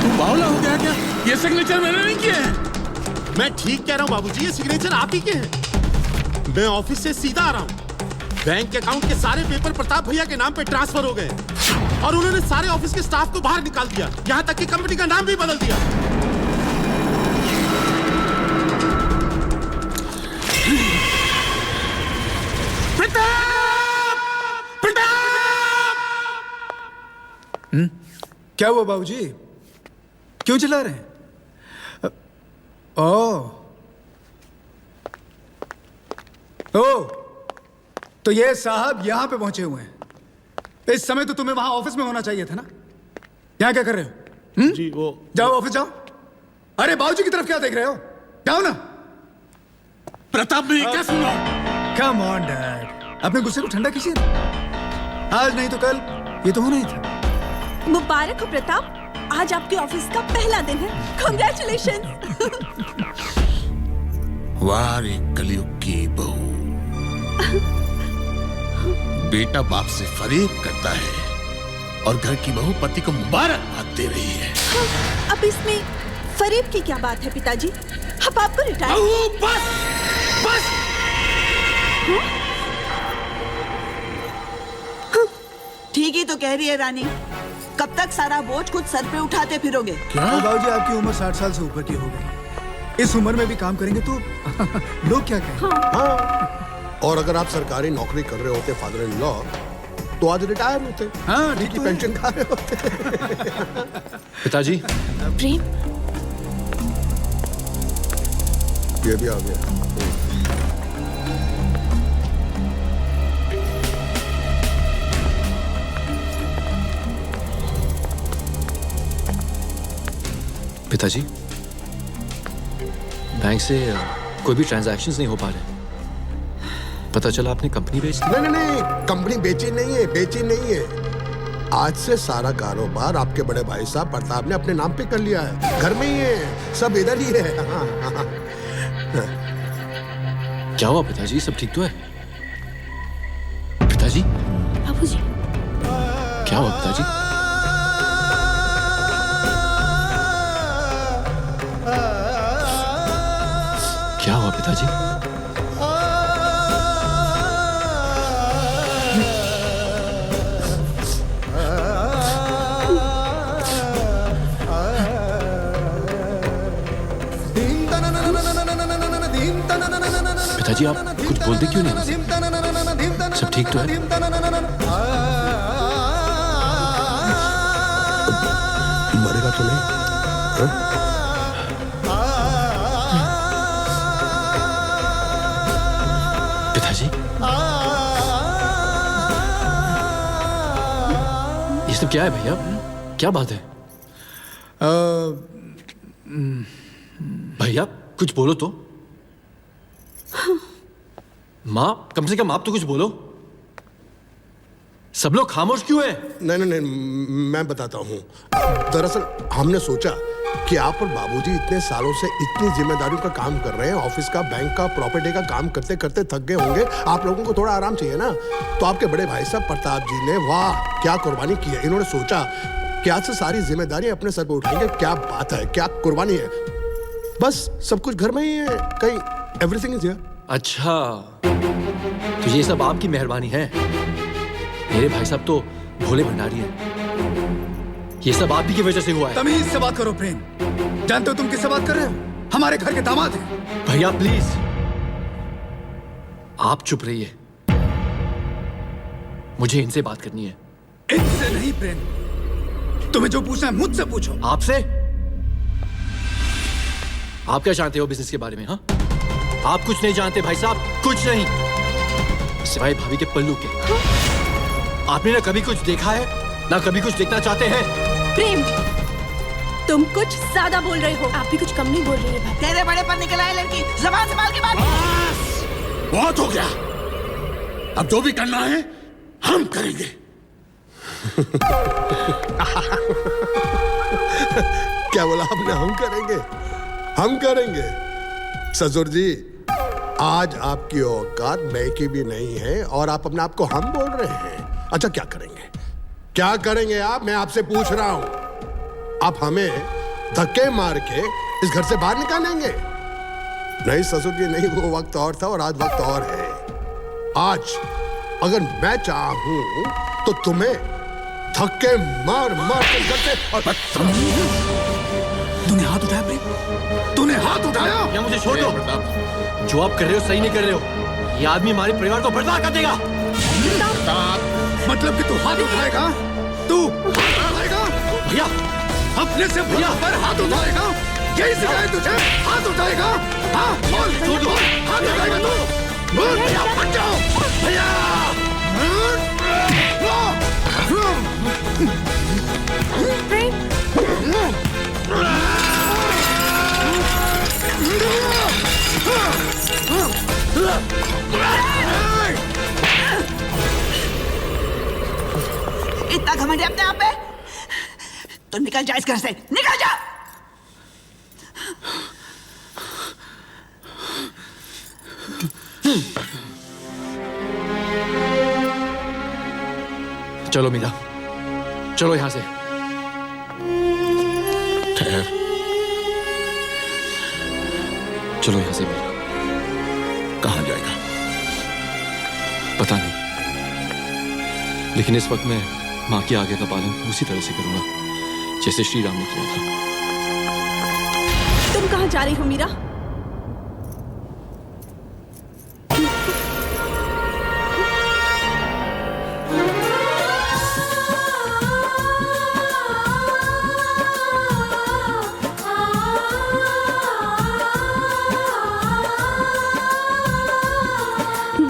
तू बावला हो गया क्या? ये सिग्नेचर मैंने नहीं किए हैं। मैं ठीक कह रहा हूँ बाबूजी, ये सिग्नेचर आप ही के हैं। मैं ऑफिस से सीधा आ रहा हूँ। बैंक के अकाउंट के सारे पेपर प्रताप भैया के नाम पे ट्रांसफर हो गए और उन्होंने सारे ऑफिस के स्टाफ को बाहर निकाल दिया, यहाँ तक कि कंपनी का नाम भी बदल दिया। क्या हुआ बाबूजी? क्यों चिल्ला रहे हैं? ओ, तो ये साहब यहां पे पहुंचे हुए हैं। इस समय तो तुम्हें वहां ऑफिस में होना चाहिए था ना। यहां क्या कर रहे हो? जी वो जाओ ऑफिस जाओ। अरे बाबूजी की तरफ क्या देख रहे हो? जाओ ना। प्रताप ने क्या सुना? कम ऑन डैड, अपने गुस्से को ठंडा कीजिए। आज नहीं तो कल ये तो होना ही था। मुबारक हो प्रताप, आज आपके ऑफिस का पहला दिन है। कांग्रेचुलेशन। वाह रे कलयुग की बहू, बेटा बाप से फरेब करता है और घर की बहू पति को मुबारकबाद दे रही है। अब इसमें फरेब की क्या बात है पिताजी? अब आपको रिटायर। बस बस। ठीक ही तो कह रही है रानी, कब तक सारा बोझ खुद सर पे उठाते फिरोगे? बाबूजी आपकी उम्र 60 साल से ऊपर की हो गई। इस उम्र में भी काम करेंगे तो लोग क्या कहेंगे? हाँ। और अगर आप सरकारी नौकरी कर रहे होते फादर इन लॉ तो आज रिटायर होते। हाँ, ठीक है, पेंशन खा रहे होते। पिताजी। प्रेम ये भी आ गया। पिताजी, बैंक से कोई भी ट्रांजैक्शंस नहीं हो पा रहे। पता चला आपने कंपनी बेच दी। नहीं, कंपनी बेची नहीं है, बेची नहीं है। आज से सारा कारोबार आपके बड़े भाई साहब प्रताप ने अपने नाम पे कर लिया है। घर में ही है, सब इधर ही है। हाँ। क्या हुआ पिताजी, सब ठीक तो है? पिताजी। बाबूजी। क्या हुआ पिताजी? क्या हुआ पिताजी? पिताजी आप कुछ बोलते क्यों नहीं? सब ठीक तो है? मरेगा तो नहीं? पिताजी, ये सब क्या है भैया? क्या बात है? भैया कुछ बोलो तो। माँ, कम से कम आप तो कुछ बोलो। सब लोग खामोश क्यों हैं? नहीं, मैं बताता हूँ। दरअसल हमने सोचा कि आप और बाबूजी इतने सालों से इतनी जिम्मेदारियों का काम कर रहे हैं, ऑफिस का, बैंक का, प्रॉपर्टी का काम करते करते थक गए होंगे। आप लोगों को थोड़ा आराम चाहिए ना। तो आपके बड़े भाई साहब प्रताप जी ने वाह क्या कुर्बानी की है। इन्होंने सोचा कि आज से सारी जिम्मेदारी अपने सर पे उठाएंगे। क्या बात है, क्या कुर्बानी है। बस सब कुछ घर में ही है, कहीं एवरीथिंग इज हियर। अच्छा, तो ये सब आपकी मेहरबानी है। मेरे भाई साहब तो भोले भंडारी हैं। ये सब आप ही की वजह से हुआ है। तमीज से बात करो प्रेम। जानते हो तुम किससे बात कर रहे हो? हमारे घर के दामाद हैं। भैया प्लीज आप चुप रहिए, मुझे इनसे बात करनी है। इनसे नहीं प्रेम, तुम्हें जो पूछना है मुझसे पूछो। आपसे? आप क्या जानते हो बिजनेस के बारे में? हाँ, आप कुछ नहीं जानते भाई साहब, कुछ नहीं, सिवाय भाभी के पल्लू के। आपने ना कभी कुछ देखा है ना कभी कुछ देखना चाहते हैं। प्रेम, तुम कुछ ज्यादा बोल रहे हो। आप भी कुछ कम नहीं बोल रही है भाभी। तेरे बड़े पर निकल आए लड़की, ज़बान संभाल के बात। बहुत हो गया, अब जो भी करना है हम करेंगे। क्या बोला आपने? हम करेंगे, हम करेंगे। ससुर जी, आज आपकी औकात मैं की भी नहीं है और आप अपने आप को हम बोल रहे हैं। अच्छा, क्या करेंगे, क्या करेंगे आप? मैं आपसे पूछ रहा हूं। आप हमें धक्के मार के इस घर से बाहर निकालेंगे? नहीं ससुर जी, नहीं, वो वक्त और था और आज वक्त और है। आज अगर मैं चाहूं तो तुम्हें धक्के मार मार के घर से। तूने हाथ उठाया प्रेम? तूने हाथ उठाया? या मुझे छोड़ दो। जो आप कर रहे हो सही नहीं कर रहे हो। ये आदमी हमारे परिवार को बर्बाद कर देगा। मतलब कि तू हाथ उठाएगा? तू हाथ उठाएगा? भैया, अपने से भैया पर हाथ उठाएगा? यही सिखाया तुझे? हाथ उठाएगा? हाँ, बोल, बोल, हाथ उठाएगा तू? बोल भैया, फट जाओ भैया। इतना घमंड है अपने आप पे? तो निकल जा इस घर से, निकल जा। चलो मीरा, चलो यहां से। ठहर। चलो यहां से मीरा। कहां जाएगा? पता नहीं, लेकिन इस वक्त मैं मां की आज्ञा का पालन उसी तरह से करूंगा जैसे श्री राम ने किया था। तुम कहां जा रही हो मीरा?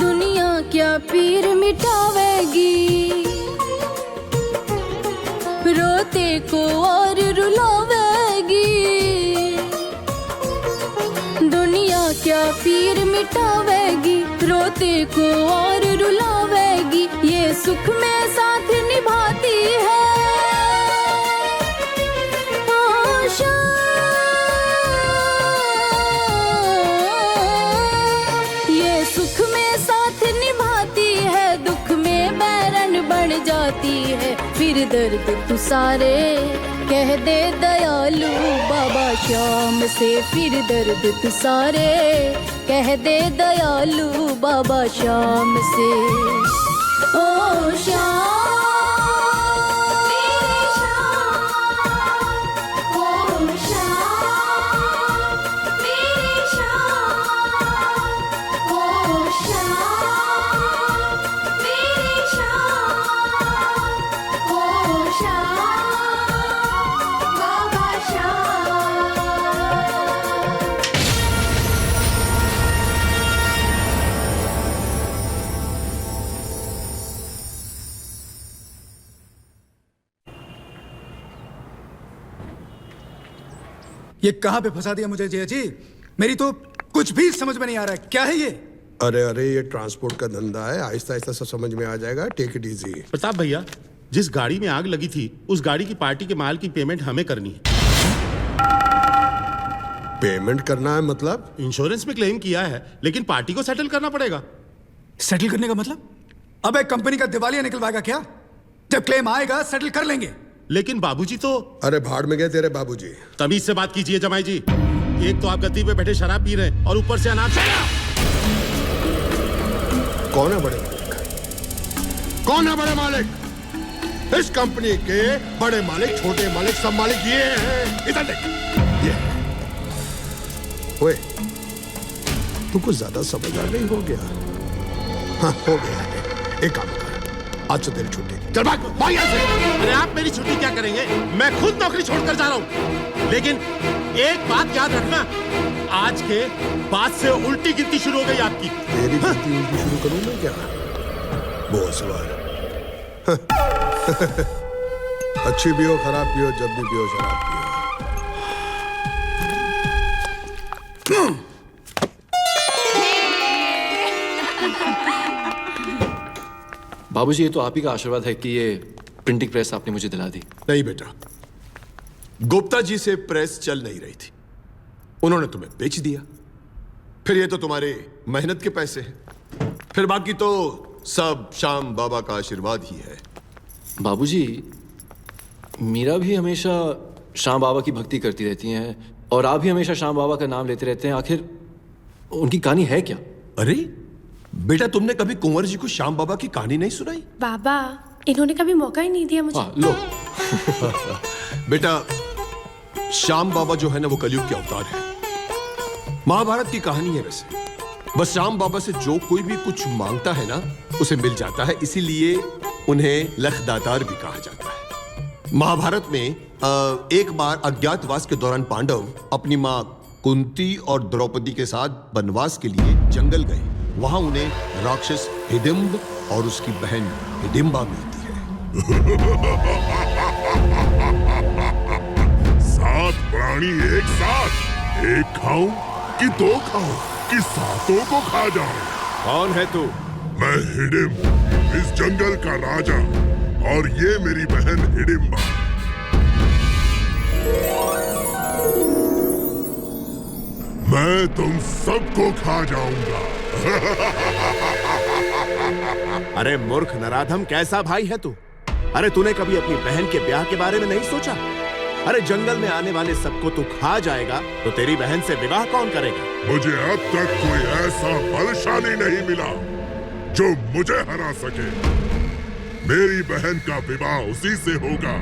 दुनिया क्या पीर मिटावेगी, रोते को और रुलावेगी। दुनिया क्या पीर मिटावेगी, रोते को और रुलावेगी। ये सुख में साथ निभाती है आशा। ये सुख में साथ निभाती है, दुख में बैरन बन जाती है। फिर दर्द तू सारे कह दे दयालु बाबा श्याम से। फिर दर्द तू सारे कह दे दयालु बाबा श्याम से। ओ श्याम, ये कहां पे फंसा दिया मुझे जया जी? मेरी तो कुछ भी समझ में नहीं आ रहा है। क्या है ये? अरे अरे, ये ट्रांसपोर्ट का धंधा है, आहिस्ता आहिस्ता सब समझ में आ जाएगा। Take it easy. प्रताप भैया, जिस गाड़ी में आग लगी थी उस गाड़ी की पार्टी के माल की पेमेंट हमें करनी है। पेमेंट करना है मतलब? इंश्योरेंस में क्लेम किया है, लेकिन पार्टी को सेटल करना पड़ेगा। सेटल करने का मतलब? अब एक कंपनी का दिवालिया निकलवाएगा क्या? जब क्लेम आएगा सेटल कर लेंगे। लेकिन बाबूजी तो। अरे भाड़ में गए तेरे बाबूजी। तमीज से बात कीजिए जमाई जी। एक तो आप गद्दी पे बैठे शराब पी रहे हैं और ऊपर से अनाज। कौन है बड़े मालिक? कौन है बड़े मालिक? इस कंपनी के बड़े मालिक, छोटे मालिक, सब मालिक ये हैं। इधर देख, ये ओए, तू कुछ ज्यादा समझदार नहीं हो गया? हाँ, हो गया है। एक काम कर, आज से तेरी छुट्टी। चल भाग, भाग यहाँ से। अरे आप मेरी छुट्टी क्या करेंगे? मैं खुद नौकरी छोड़कर जा रहा हूँ। लेकिन एक बात याद रखना, आज के बाद से उल्टी गिनती शुरू हो गई आपकी। तेरी गिनती उल्टी शुरू करूँ मैं क्या? बहुत सवाल। अच्छी भी हो, खराब भी हो, जब भी पियो शराब पियो। बाबूजी, ये तो आप ही का आशीर्वाद है कि ये प्रिंटिंग प्रेस आपने मुझे दिला दी। नहीं बेटा, गुप्ता जी से प्रेस चल नहीं रही थी, उन्होंने तुम्हें बेच दिया। फिर ये तो तुम्हारे मेहनत के पैसे हैं, फिर बाकी तो सब श्याम बाबा का आशीर्वाद ही है। बाबूजी, मीरा भी हमेशा श्याम बाबा की भक्ति करती रहती हैं और आप भी हमेशा श्याम बाबा का नाम लेते रहते हैं। आखिर उनकी कहानी है क्या? अरे बेटा, तुमने कभी कुंवर जी को श्याम बाबा की कहानी नहीं सुनाई? बाबा, इन्होंने कभी मौका ही नहीं दिया मुझे। लो बेटा, श्याम बाबा जो है ना, वो कलयुग के अवतार है। महाभारत की कहानी है वैसे। बस श्याम बाबा से जो कोई भी कुछ मांगता है ना, उसे मिल जाता है, इसीलिए उन्हें लखदातार भी कहा जाता है। महाभारत में एक बार अज्ञातवास के दौरान पांडव अपनी मां कुंती और द्रौपदी के साथ वनवास के लिए जंगल गए। वहां उन्हें राक्षस हिडिंब और उसकी बहन हिडिंबा मिलती है। 7 प्राणी एक साथ, एक खाऊं कि 2 खाऊं कि 7 को खा जाऊं? कौन है तू? मैं हिडिंब, इस जंगल का राजा, और ये मेरी बहन हिडिंबा। मैं तुम सबको खा जाऊंगा। अरे मूर्ख नराधम, कैसा भाई है तू? अरे तूने कभी अपनी बहन के ब्याह के बारे में नहीं सोचा? अरे जंगल में आने वाले सबको तू खा जाएगा तो तेरी बहन से विवाह कौन करेगा? मुझे अब तक कोई ऐसा बलशाली नहीं मिला जो मुझे हरा सके। मेरी बहन का विवाह उसी से होगा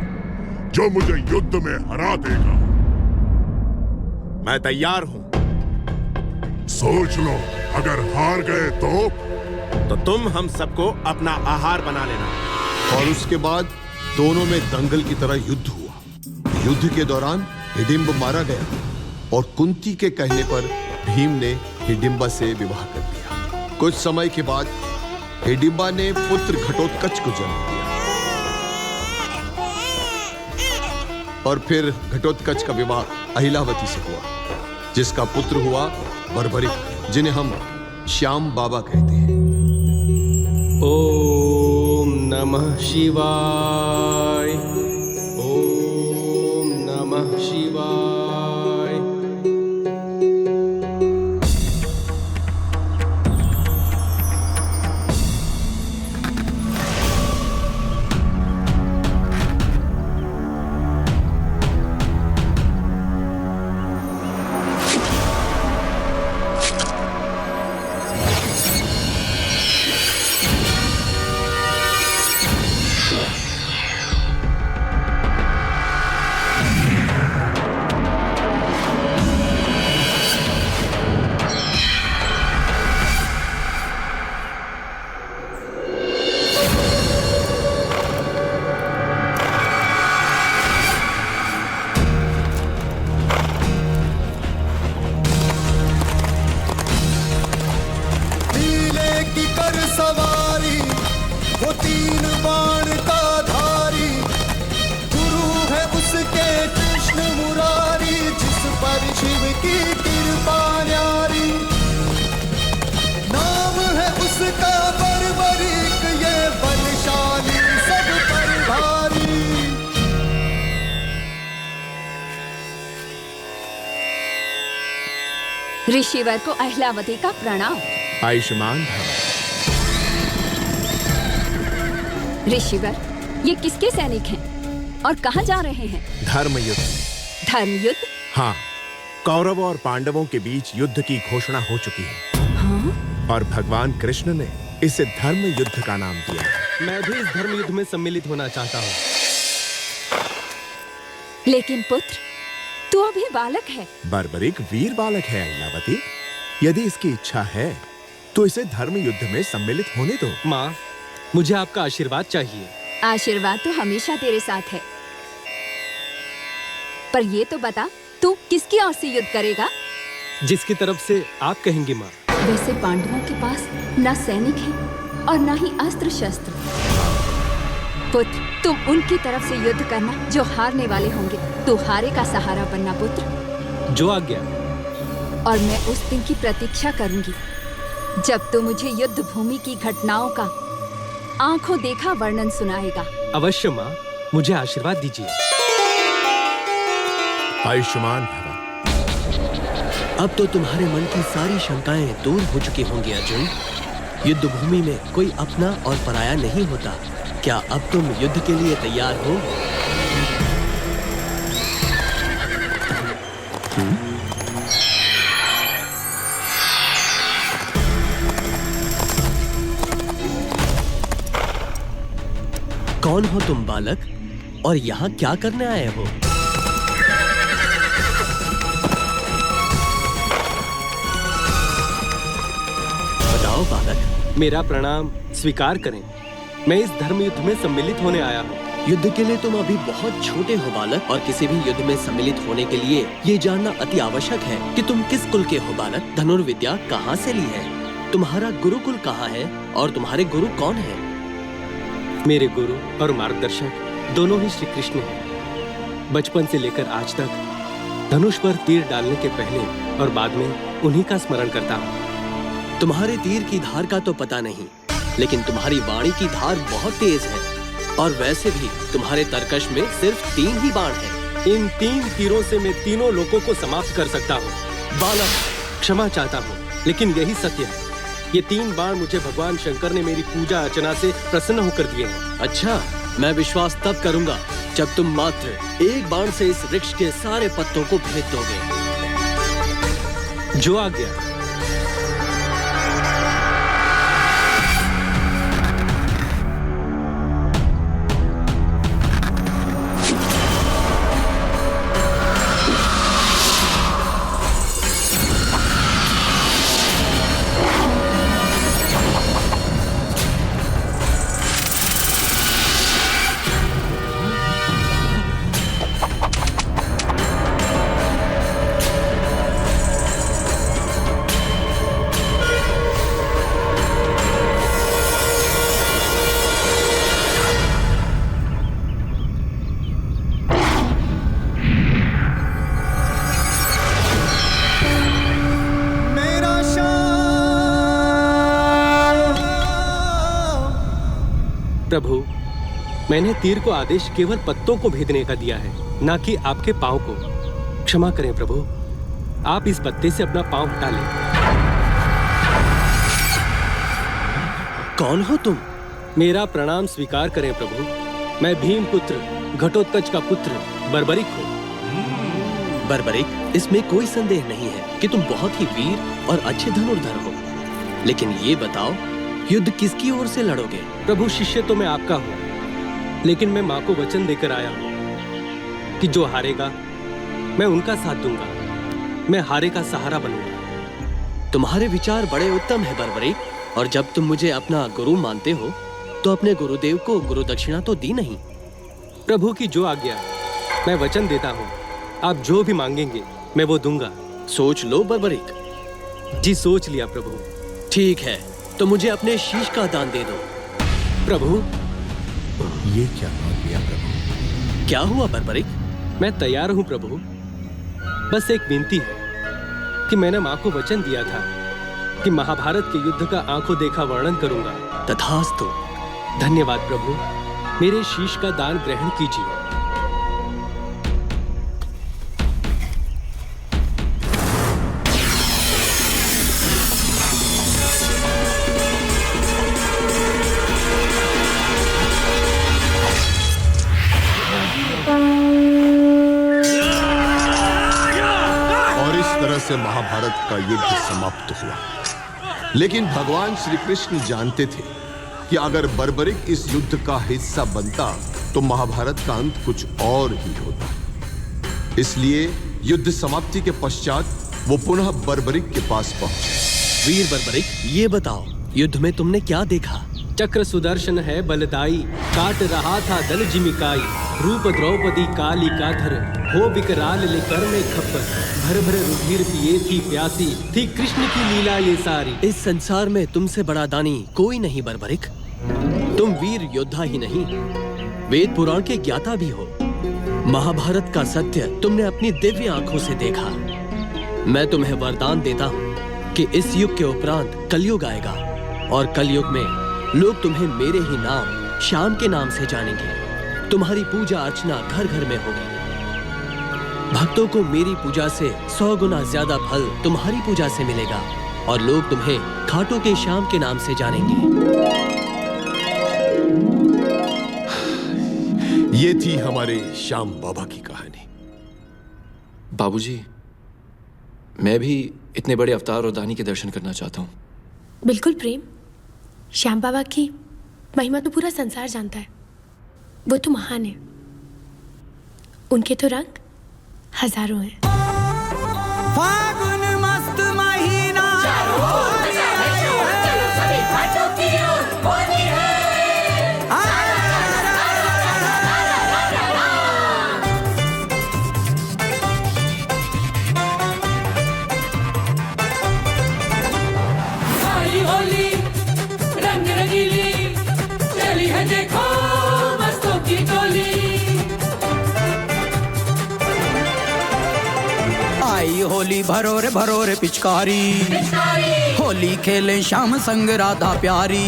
जो मुझे युद्ध में हरा देगा। मैं तैयार हूं। सोच लो, अगर हार गए तो तुम हम सबको अपना आहार बना लेना। और उसके बाद दोनों में दंगल की तरह युद्ध हुआ। युद्ध के दौरान हिडिंब मारा गया और कुंती के कहने पर भीम ने हिडिंबा से विवाह कर दिया। कुछ समय के बाद हिडिंबा ने पुत्र घटोत्कच को जन्म दिया और फिर घटोत्कच का विवाह अहिलावती से हुआ, जिसका पुत्र हुआ बर्बरिक, जिन्हें हम श्याम बाबा कहते हैं। ओम नमः शिवाय, ओम नमः शिवाय। ऋषिवर को अहिलावती का प्रणाम। आयुष्मान भव। ऋषिवर, ये किसके सैनिक हैं और कहाँ जा रहे हैं? धर्म युद्ध। धर्म युद्ध? हाँ, कौरवों और पांडवों के बीच युद्ध की घोषणा हो चुकी है। हाँ? और भगवान कृष्ण ने इसे धर्म युद्ध का नाम दिया। मैं भी इस धर्म युद्ध में सम्मिलित होना चाहता हूँ। लेकिन पुत्र, तू अभी बालक है। बर्बरिक वीर बालक है अहिलावती। यदि इसकी इच्छा है तो इसे धर्म युद्ध में सम्मिलित होने दो। माँ, मुझे आपका आशीर्वाद चाहिए। आशीर्वाद तो हमेशा तेरे साथ है, पर ये तो बता, तू किसकी ओर से युद्ध करेगा? जिसकी तरफ से आप कहेंगी माँ। वैसे पांडवों के पास ना सैनिक है और ना ही अस्त्र शस्त्र। पुत्र, तुम उनकी तरफ से युद्ध करना जो हारने वाले होंगे। तू हारे का सहारा बनना पुत्र। जो आज्ञा। और मैं उस दिन की प्रतीक्षा करूंगी जब तू मुझे युद्ध भूमि की घटनाओं का आंखों देखा वर्णन सुनाएगा। अवश्य माँ, मुझे आशीर्वाद दीजिए। आयुष्मान भवा। अब तो तुम्हारे मन की सारी शंकाएं दूर हो चुकी होंगी अर्जुन। युद्ध भूमि में कोई अपना और पराया नहीं होता। क्या अब तुम युद्ध के लिए तैयार हो? कौन हो तुम बालक, और यहाँ क्या करने आए हो? बताओ बालक। मेरा प्रणाम स्वीकार करें। मैं इस धर्म युद्ध में सम्मिलित होने आया हूँ। युद्ध के लिए तुम अभी बहुत छोटे हो बालक, और किसी भी युद्ध में सम्मिलित होने के लिए ये जानना अति आवश्यक है कि तुम किस कुल के हो बालक। धनुर्विद्या कहाँ से ली है? तुम्हारा गुरुकुल कहाँ है, और तुम्हारे गुरु कौन है? मेरे गुरु और मार्गदर्शक दोनों ही श्री कृष्ण हैं। बचपन से लेकर आज तक धनुष पर तीर डालने के पहले और बाद में उन्हीं का स्मरण करता हूँ। तुम्हारे तीर की धार का तो पता नहीं, लेकिन तुम्हारी वाणी की धार बहुत तेज है, और वैसे भी तुम्हारे तरकश में सिर्फ 3 ही बाण हैं। इन 3 तीरों से मैं तीनों लोगों को समाप्त कर सकता हूँ। बालक, क्षमा चाहता हूँ, लेकिन यही सत्य है। ये 3 बाण मुझे भगवान शंकर ने मेरी पूजा अर्चना से प्रसन्न होकर दिए हैं। अच्छा, मैं विश्वास तब करूंगा जब तुम मात्र 1 बाण से इस वृक्ष के सारे पत्तों को भेद दोगे। जो आज्ञा। प्रभु, मैंने तीर को आदेश केवल पत्तों को भेदने का दिया है, ना कि आपके पांव को। क्षमा करें प्रभु, आप इस पत्ते से अपना पांव हटा लें। कौन हो तुम? मेरा प्रणाम स्वीकार करें प्रभु। मैं भीम पुत्र घटोत्कच का पुत्र बर्बरिक हूँ। बर्बरिक, इसमें कोई संदेह नहीं है कि तुम बहुत ही वीर और अच्छे धनुर्धर हो, लेकिन ये बताओ, युद्ध किसकी ओर से लड़ोगे? प्रभु, शिष्य तो मैं आपका हूँ, लेकिन मैं माँ को वचन देकर आया हूँ कि जो हारेगा मैं उनका साथ दूंगा, मैं हारे का सहारा बनूंगा। तुम्हारे विचार बड़े उत्तम है बर्बरिक, और जब तुम मुझे अपना गुरु मानते हो तो अपने गुरुदेव को गुरु दक्षिणा तो दी नहीं। प्रभु की जो आज्ञा। मैं वचन देता हूँ, आप जो भी मांगेंगे मैं वो दूंगा। सोच लो बर्बरिक। जी सोच लिया प्रभु। ठीक है, तो मुझे अपने शीश का दान दे दो। प्रभु, ये क्या मांग लिया प्रभु? क्या हुआ बर्बरिक? मैं तैयार हूँ प्रभु, बस एक विनती है कि मैंने माँ को वचन दिया था कि महाभारत के युद्ध का आंखों देखा वर्णन करूंगा। तथास्तु। धन्यवाद प्रभु, मेरे शीश का दान ग्रहण कीजिए। से महाभारत का युद्ध समाप्त हुआ, लेकिन भगवान श्री कृष्ण जानते थे कि अगर बर्बरिक इस युद्ध का हिस्सा बनता तो महाभारत का अंत कुछ और ही होता। इसलिए युद्ध समाप्ति के पश्चात वो पुनः बर्बरिक के पास पहुंचे। वीर बर्बरिक, ये बताओ, युद्ध में तुमने क्या देखा? चक्र सुदर्शन है बलदाई, काट रहा था दल जिमिकाई, रूप द्रौपदी काली काधर, हो विकराल ले कर में खप्पर, भर भर रुधिर पिए थी प्यासी, थी कृष्ण की लीला ये सारी। इस संसार में तुमसे बड़ा दानी कोई नहीं बर्बरिक। तुम वीर योद्धा ही नहीं, वेद पुराण के ज्ञाता भी हो। महाभारत का सत्य तुमने अपनी दिव्य आंखों से देखा। मैं तुम्हें वरदान देता हूँ कि इस युग के उपरांत कलयुग आएगा, और कलयुग में लोग तुम्हें मेरे ही नाम श्याम के नाम से जानेंगे। तुम्हारी पूजा अर्चना घर घर में होगी। भक्तों को मेरी पूजा से 100 गुना ज्यादा फल तुम्हारी पूजा से मिलेगा और लोग तुम्हें खाटू के श्याम के नाम से जानेंगे। ये थी हमारे श्याम बाबा की कहानी। बाबूजी, मैं भी इतने बड़े अवतार और दानी के दर्शन करना चाहता हूँ। बिल्कुल प्रेम, श्याम बाबा की महिमा तो पूरा संसार जानता है। वो तो महान है, उनके तो रंग हजारों हैं। फागुन मस्त महीना आई होली रंग रंगीली चली है देखो मस्तों की टोली। आई होली भरो रे पिचकारी, होली खेले श्याम संग राधा प्यारी।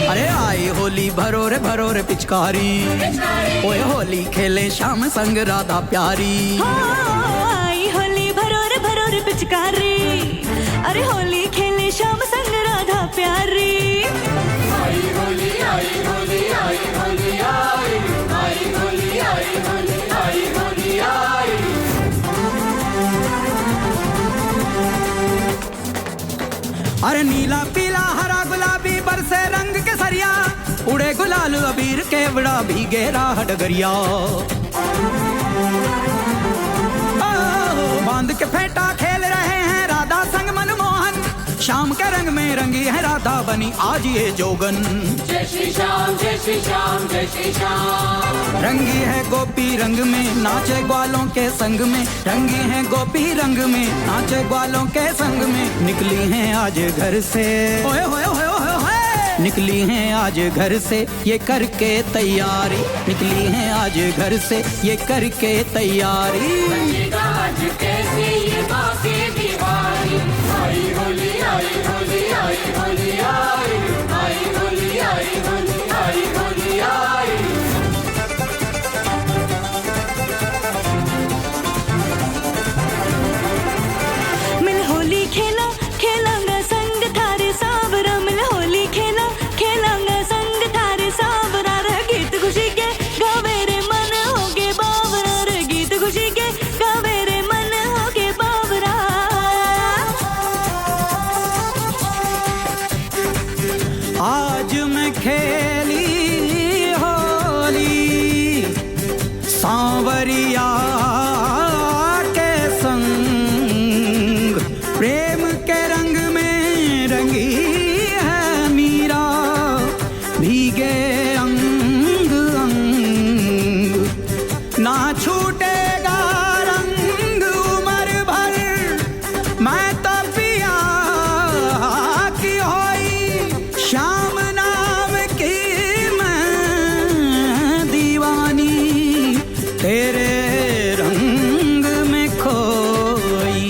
अरे आई होली भरो रे पिचकारी, ओए होली खेले श्याम संग राधा प्यारी। आई होली भरो रे पिचकारी, अरे होली खेले श्याम संग राधा प्यारी। आई होली आई होली आई होली आई आई होली आई होली आई होली आई। अरे नीला पीला हरा गुलाबी बरसे रंग के सरिया, उड़े गुलाल अबीर के बड़ा भीगे राह डगरिया। बांध के फेंटा खेल रहे हैं राधा संग मनमोहन, शाम के रंग में रंगी है राधा बनी आज ये जोगन। जय श्री श्याम जय श्री श्याम जय श्री श्याम। रंगी है गोपी रंग में नाचे ग्वालों के संग में, रंगी है गोपी रंग में नाचे ग्वालों के संग में। निकली हैं आज घर से ओए होए होए होए होए, निकली हैं आज घर से ये करके तैयारी, निकली हैं आज घर से ये करके तैयारी। आज कैसे ये बाकी दीवारी। आई होली आई होली आई होली आई आई होली आई होली आई होली आई। मिल होली खेला खेलांगा संग थारे सावरा, मिल होली खेला खेलांगा संग थारे सावरा। रे गीत खुशी के गावे रे मन होगे बावरा, रे गीत खुशी के गावे रे मन होगे बावरा। आज मैं खेली होली सांवरिया के संग, प्रेम के रंग में रंगी है मीरा भीगे अंग अंग। ना छूटेगा रंग उम्र भर, मैं तो पिया की होई श्याम नाम की मैं दीवानी, तेरे रंग में खोई।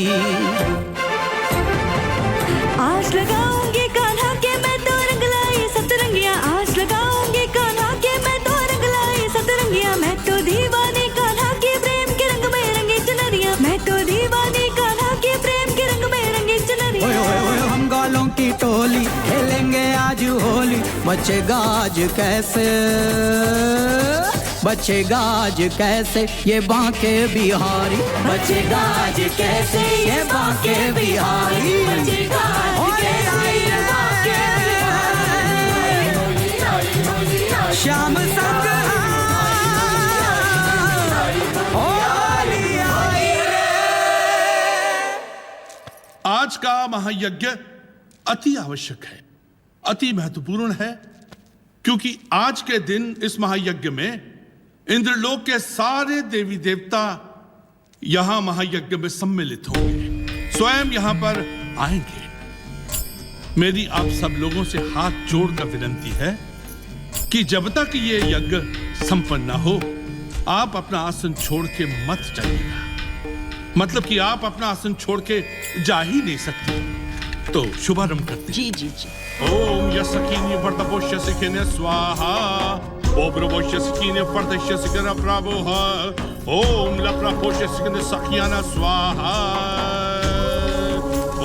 आस लगाऊंगी कान्हा के मैं तो रंग लाई सतरंगिया, आस लगाऊंगी कान्हा के मैं तो रंग लाई सतरंगिया। मैं तो दीवानी कान्हा के प्रेम के रंग में रंगी चुनरिया, मैं तो दीवानी कान्हा के प्रेम के रंग में रंगी चुनरिया। ओए ओए ओए हम गालों की टोली खेलेंगे आज होली, बचेगा आज कैसे बचेगा आज कैसे ये बांके बिहारी, बचेगा आज कैसे ये बांके बिहारी। बचेगा आज कैसे ये बांके बिहारी। श्याम संग होली आई रे। आज का महायज्ञ अति आवश्यक है, अति महत्वपूर्ण है, क्योंकि आज के दिन इस महायज्ञ में इंद्रलोक के सारे देवी देवता यहां महायज्ञ में सम्मिलित होंगे, स्वयं यहां पर आएंगे। मेरी आप सब लोगों से हाथ जोड़कर विनती है कि जब तक ये यज्ञ संपन्न न हो, आप अपना आसन छोड़ के मत जाइएगा। मतलब कि आप अपना आसन छोड़ के जा ही नहीं सकते। तो शुभारंभ करते हैं। जी जी जी। ओम यस्कीनि वर्तपोष्य सिखिने स्वाहा, ओम ब्रह्मोष्य सिखिने वर्तस्य सिखिने प्रावोह, ओम लप्रा पोषे सिकंद सखियाना स्वाहा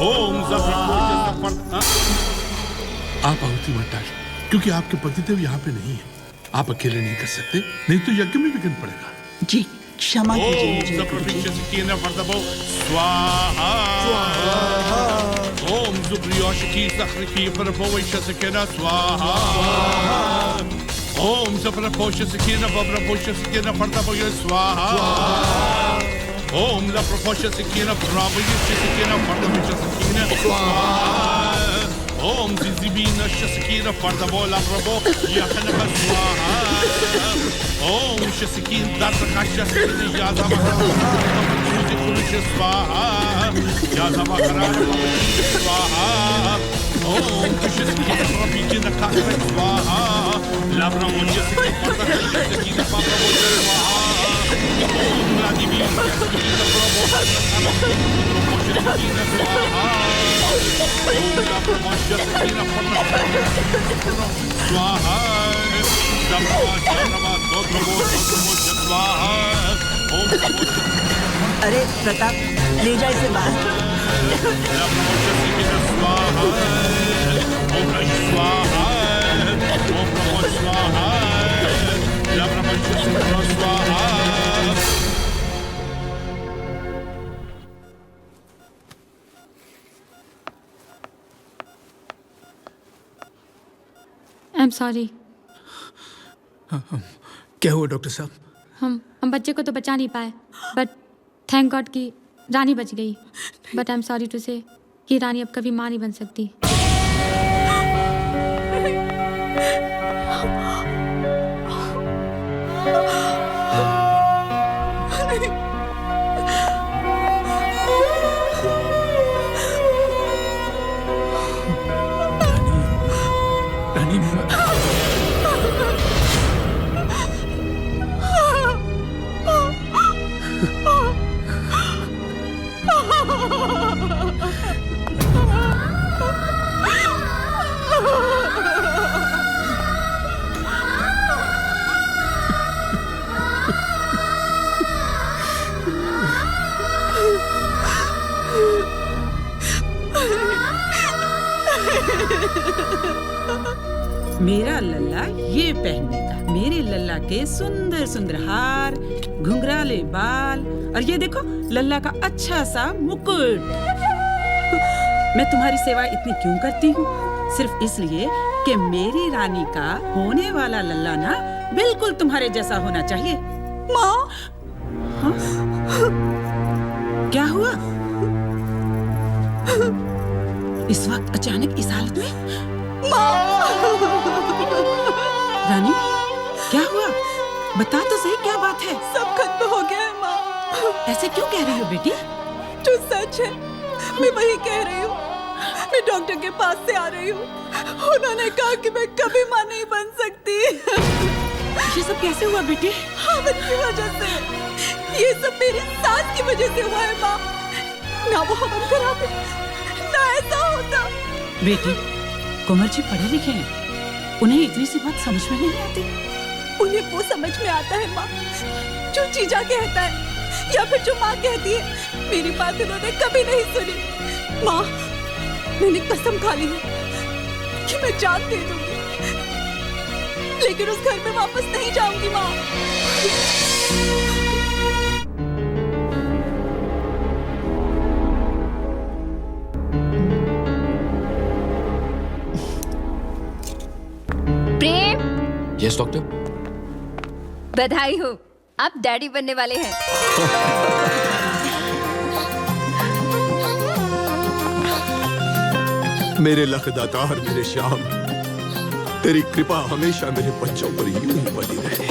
ओम जप्रा पोषे आप आहुति मत डालिए क्योंकि आपके पतिदेव यहाँ पे नहीं है। आप अकेले नहीं कर सकते, नहीं तो यज्ञ में विघ्न पड़ेगा। जी क्षमा कीजिए ओम जप्रविश्य सिकीन फर्दबो स्वाहा ओम जुब्रियोशकी सखरकी परपोविश्य सिकीन स्वाहा ओम जप्रपोष्य सिकीन बब्रपोष्य सिकीन फर्दबो स्वाहा ओम लप्रपोष्य सिकीन ब्राविश्य सिकीन फर्दविश्य सिकीन स्वाहा ओम जिजिबीन शसकीन फर्दबो लप्रबो यखनब स्वाहा ओम शसकीन दर्शका शसकीन यादव स्वाहा यादव स्वाहा ओम शसकीन रबीजन काकर स्वाहा लप्रबो शसकीन फर्दबो स्वाहा ओम लादिबी शसकीन प्रभो शसकीन स्वाहा ओम लप्रबो शसकीन फर्दबो स्वाहा अरे प्रताप ले जा इसे बाहर। आई एम सॉरी। क्या हुआ डॉक्टर साहब? हम बच्चे को तो बचा नहीं पाए, बट थैंक गॉड कि रानी बच गई। But I am sorry to say कि रानी अब कभी माँ नहीं बन सकती। मेरा लल्ला ये पहनेगा, मेरे लल्ला के सुंदर सुंदर हार, घुंघराले बाल, और ये देखो लल्ला का अच्छा सा मुकुट। मैं तुम्हारी सेवा इतनी क्यों करती हूँ? सिर्फ इसलिए कि मेरी रानी का होने वाला लल्ला ना बिल्कुल तुम्हारे जैसा होना चाहिए। माँ, हाँ? क्या हुआ? इस वक्त अचानक इस हालत में? रानी क्या हुआ? बता तो सही क्या बात है? सब खत्म हो गया है माँ। ऐसे क्यों कह रही हो बेटी? जो सच है मैं वही कह रही हूँ। मैं डॉक्टर के पास से आ रही हूँ। उन्होंने कहा कि मैं कभी माँ नहीं बन सकती। ये सब कैसे हुआ बेटी? हामिद की वजह से। ये सब मेरी सास की वजह से हुआ है माँ। ना वो हवन कराते, ना ऐसा होता। बेटी कोमल जी पढ़े लिखे हैं, उन्हें इतनी सी बात समझ में नहीं आती। उन्हें वो समझ में आता है माँ जो जीजा कहता है या फिर जो माँ कहती है। मेरी बात उन्होंने कभी नहीं सुनी। माँ, मैंने कसम खा ली है कि मैं जान दे दूंगी, लेकिन उस घर में वापस नहीं जाऊंगी माँ। प्रेम, यस डॉक्टर। बधाई हो, आप डैडी बनने वाले हैं। मेरे लखदातार, मेरे श्याम, तेरी कृपा हमेशा मेरे बच्चों पर यूं ही बनी रहे।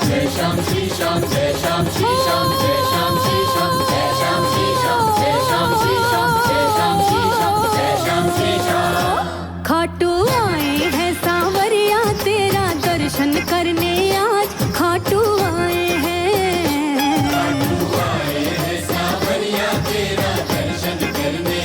जय श्याम श्री श्याम, जय श्याम श्री श्याम, जय श्याम श्री श्याम, जय श्याम श्री श्याम, जय श्याम श्री श्याम, जय श्याम श्री श्याम, जय श्याम श्री श्याम। खाटू आए हैं सांवरिया तेरा दर्शन करने आज। खाटू आए हैं, खाटू आए हैं सांवरिया तेरा दर्शन करने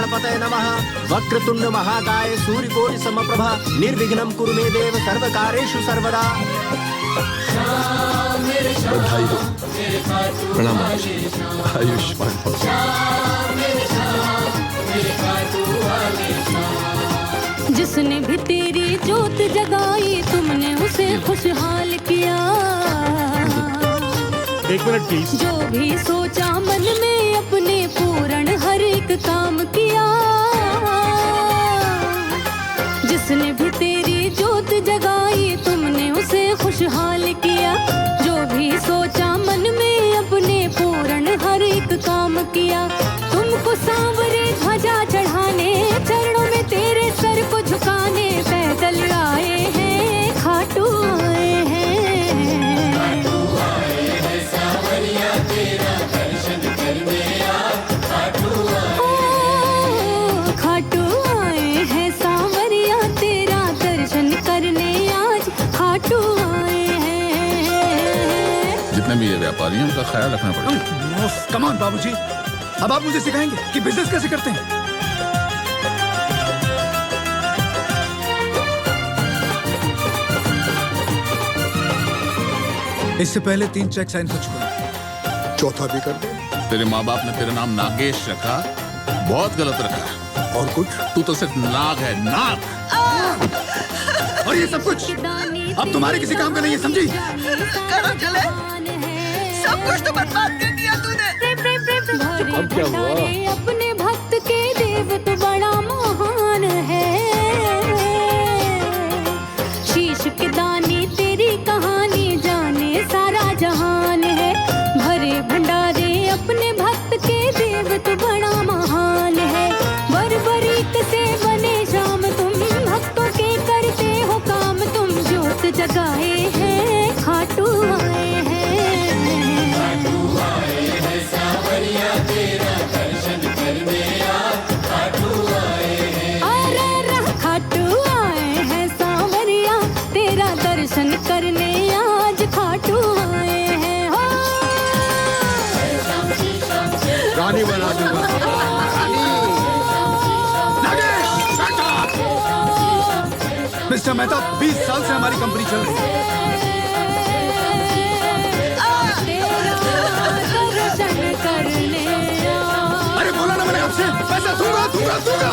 गणपतये नमः। वक्रतुंड महाकाय सूर्यकोटि समप्रभा निर्विघ्नं कुरु मे देव सर्वकार्येषु सर्वदा। बधाई हो। प्रणाम आयुष्मान भव। जिसने भी तेरी जोत जगाई तुमने उसे खुशहाल किया। एक मिनट प्लीज। जो भी सोचा मन में अपने पूर्ण हर एक काम किया। जिसने भी तेरी जोत जगाई तुमने उसे खुशहाल किया। जो भी सोचा मन में अपने पूर्ण हर एक काम किया। तुमको सांवरे ध्वजा चढ़ाने चरणों में तेरे सर को झुकाने पैदल आए हैं खाटू आए हैं। खाटू आए हैं सांवरिया तेरा दर्शन करने आज खाटू आए हैं सांवरिया तेरा दर्शन करने आज खाटू आए हैं। जितने भी ये व्यापारी हैं उनका ख्याल रखना पड़ेगा। कम ऑन बाबूजी, अब आप मुझे सिखाएंगे कि बिजनेस कैसे करते हैं। इससे पहले 3 चेक साइन हो चुका है, चौथा भी कर दे। तेरे माँ बाप ने तेरा नाम नागेश रखा, बहुत गलत रखा। और कुछ? तू तो सिर्फ नाग है, नाग। और ये सब कुछ अब तुम्हारे किसी काम का नहीं है, समझी? करो चले, सब कुछ तो बर्बाद कर दिया तूने। अब क्या हुआ? अपने भक्त के देव तो बड़ा महान है। शीश के दानी तेरी कहानी जाने सारा जहान है। भरे भंडारे अपने भक्त के देव तो बड़ा महान है। बरबरीक से बने शाम तुम भक्तों के करते हो काम। तुम ज्योत जगाए हैं खाटू आए हैं। खाटू आए हैं सांवरिया तेरा दर्शन करने आज खाटू आए हैं। अरे खाटू आए हैं सांवरिया तेरा दर्शन करने आज खाटू आए हैं। हो रानी बना दूंगा। मिस्टर मेहता, 20 साल से हमारी कंपनी चल रही है। अरे बोला ना मैंने आपसे, पैसा दूंगा दूंगा दूंगा।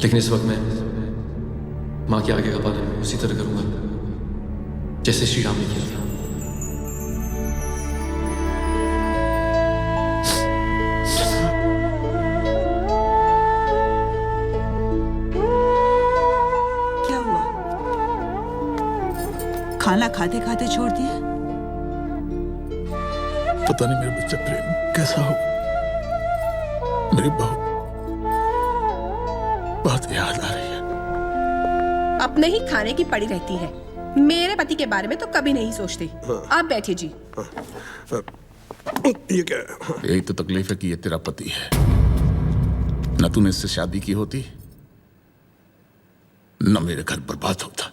लेकिन इस वक्त मैं माँ के आगे का पालन उसी तरह करूंगा जैसे श्री राम ने किया था। क्या हुआ? खाना खाते खाते छोड़ दिया? पता नहीं मेरे बच्चा प्रेम कैसा हो। मेरी बहुत याद आ रही है। अपने ही खाने की पड़ी रहती है। मेरे पति के बारे में तो कभी नहीं सोचते। आप बैठिए जी। ये क्या है? यही तो तकलीफ है कि ये तेरा पति है। न तूने इससे शादी की होती न मेरे घर बर्बाद होता।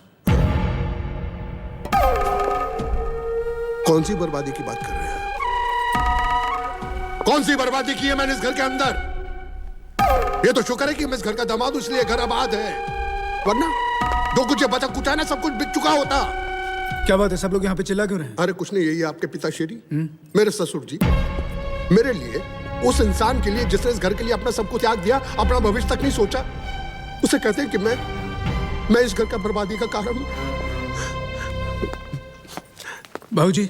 कौन सी बर्बादी की बात कर रहे हैं? कौन सी बर्बादी की है मैंने इस घर के अंदर? ये तो शुक्र है कि मैं इस घर का दामाद हूं, इसलिए घर आबाद है, वरना जो कुछ बचा कुछ है ना, सब कुछ बिक चुका होता। क्या बात है, सब लोग यहाँ पे चिल्ला क्यों रहे हैं? अरे कुछ नहीं, यही आपके पिताश्री मेरे ससुर जी मेरे लिए, उस इंसान के लिए जिसने इस घर के लिए अपना सब कुछ त्याग दिया, अपना भविष्य तक नहीं सोचा, उसे कहते हैं कि मैं इस घर का बर्बादी का कारण हूं। बाबूजी,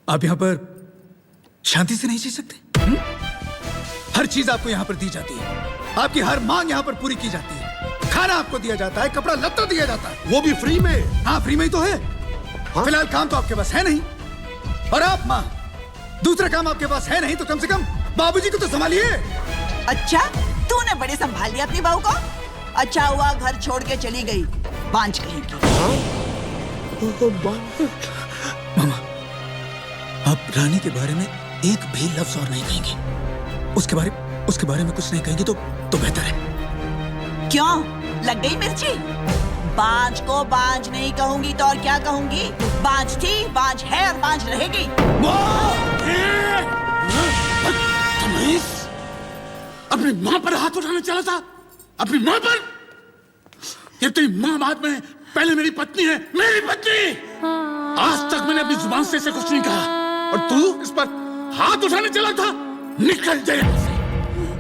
आप यहाँ पर शांति से नहीं जी सकते? हर चीज आपको यहाँ पर दी जाती है, आपकी हर मांग यहाँ पर पूरी की जाती है, खाना आपको दिया जाता है, कपड़ा लत्ता दिया जाता है, वो भी फ्री में। हाँ, फ्री में ही तो है। फिलहाल काम तो आपके पास है नहीं, और आप माँ, दूसरा काम आपके पास है नहीं, तो कम से कम बाबूजी को तो संभालिए। अच्छा, तूने बड़े संभाल लिया अपनी बहू को? अच्छा हुआ घर छोड़ के चली गई, बांझ कहेगी। मामा, आप रानी के बारे में एक भी लफ्ज और नहीं कहेंगी। उसके बारे में कुछ नहीं कहेंगी तो बेहतर है। क्यों, लग गई मिर्ची? बांझ को बांझ नहीं कहूंगी तो और क्या कहूंगी? बांझ थी, बांझ है और बांझ रहेगी। अपनी माँ पर हाथ उठाने चला था, अपनी माँ पर। ये तेरी माँ बाद में, पहले मेरी पत्नी है, मेरी पत्नी। आज तक मैंने अपनी जुबान से ऐसे कुछ नहीं कहा, और तू इस पर हाथ उठाने चला था। निकल जा यहाँ से,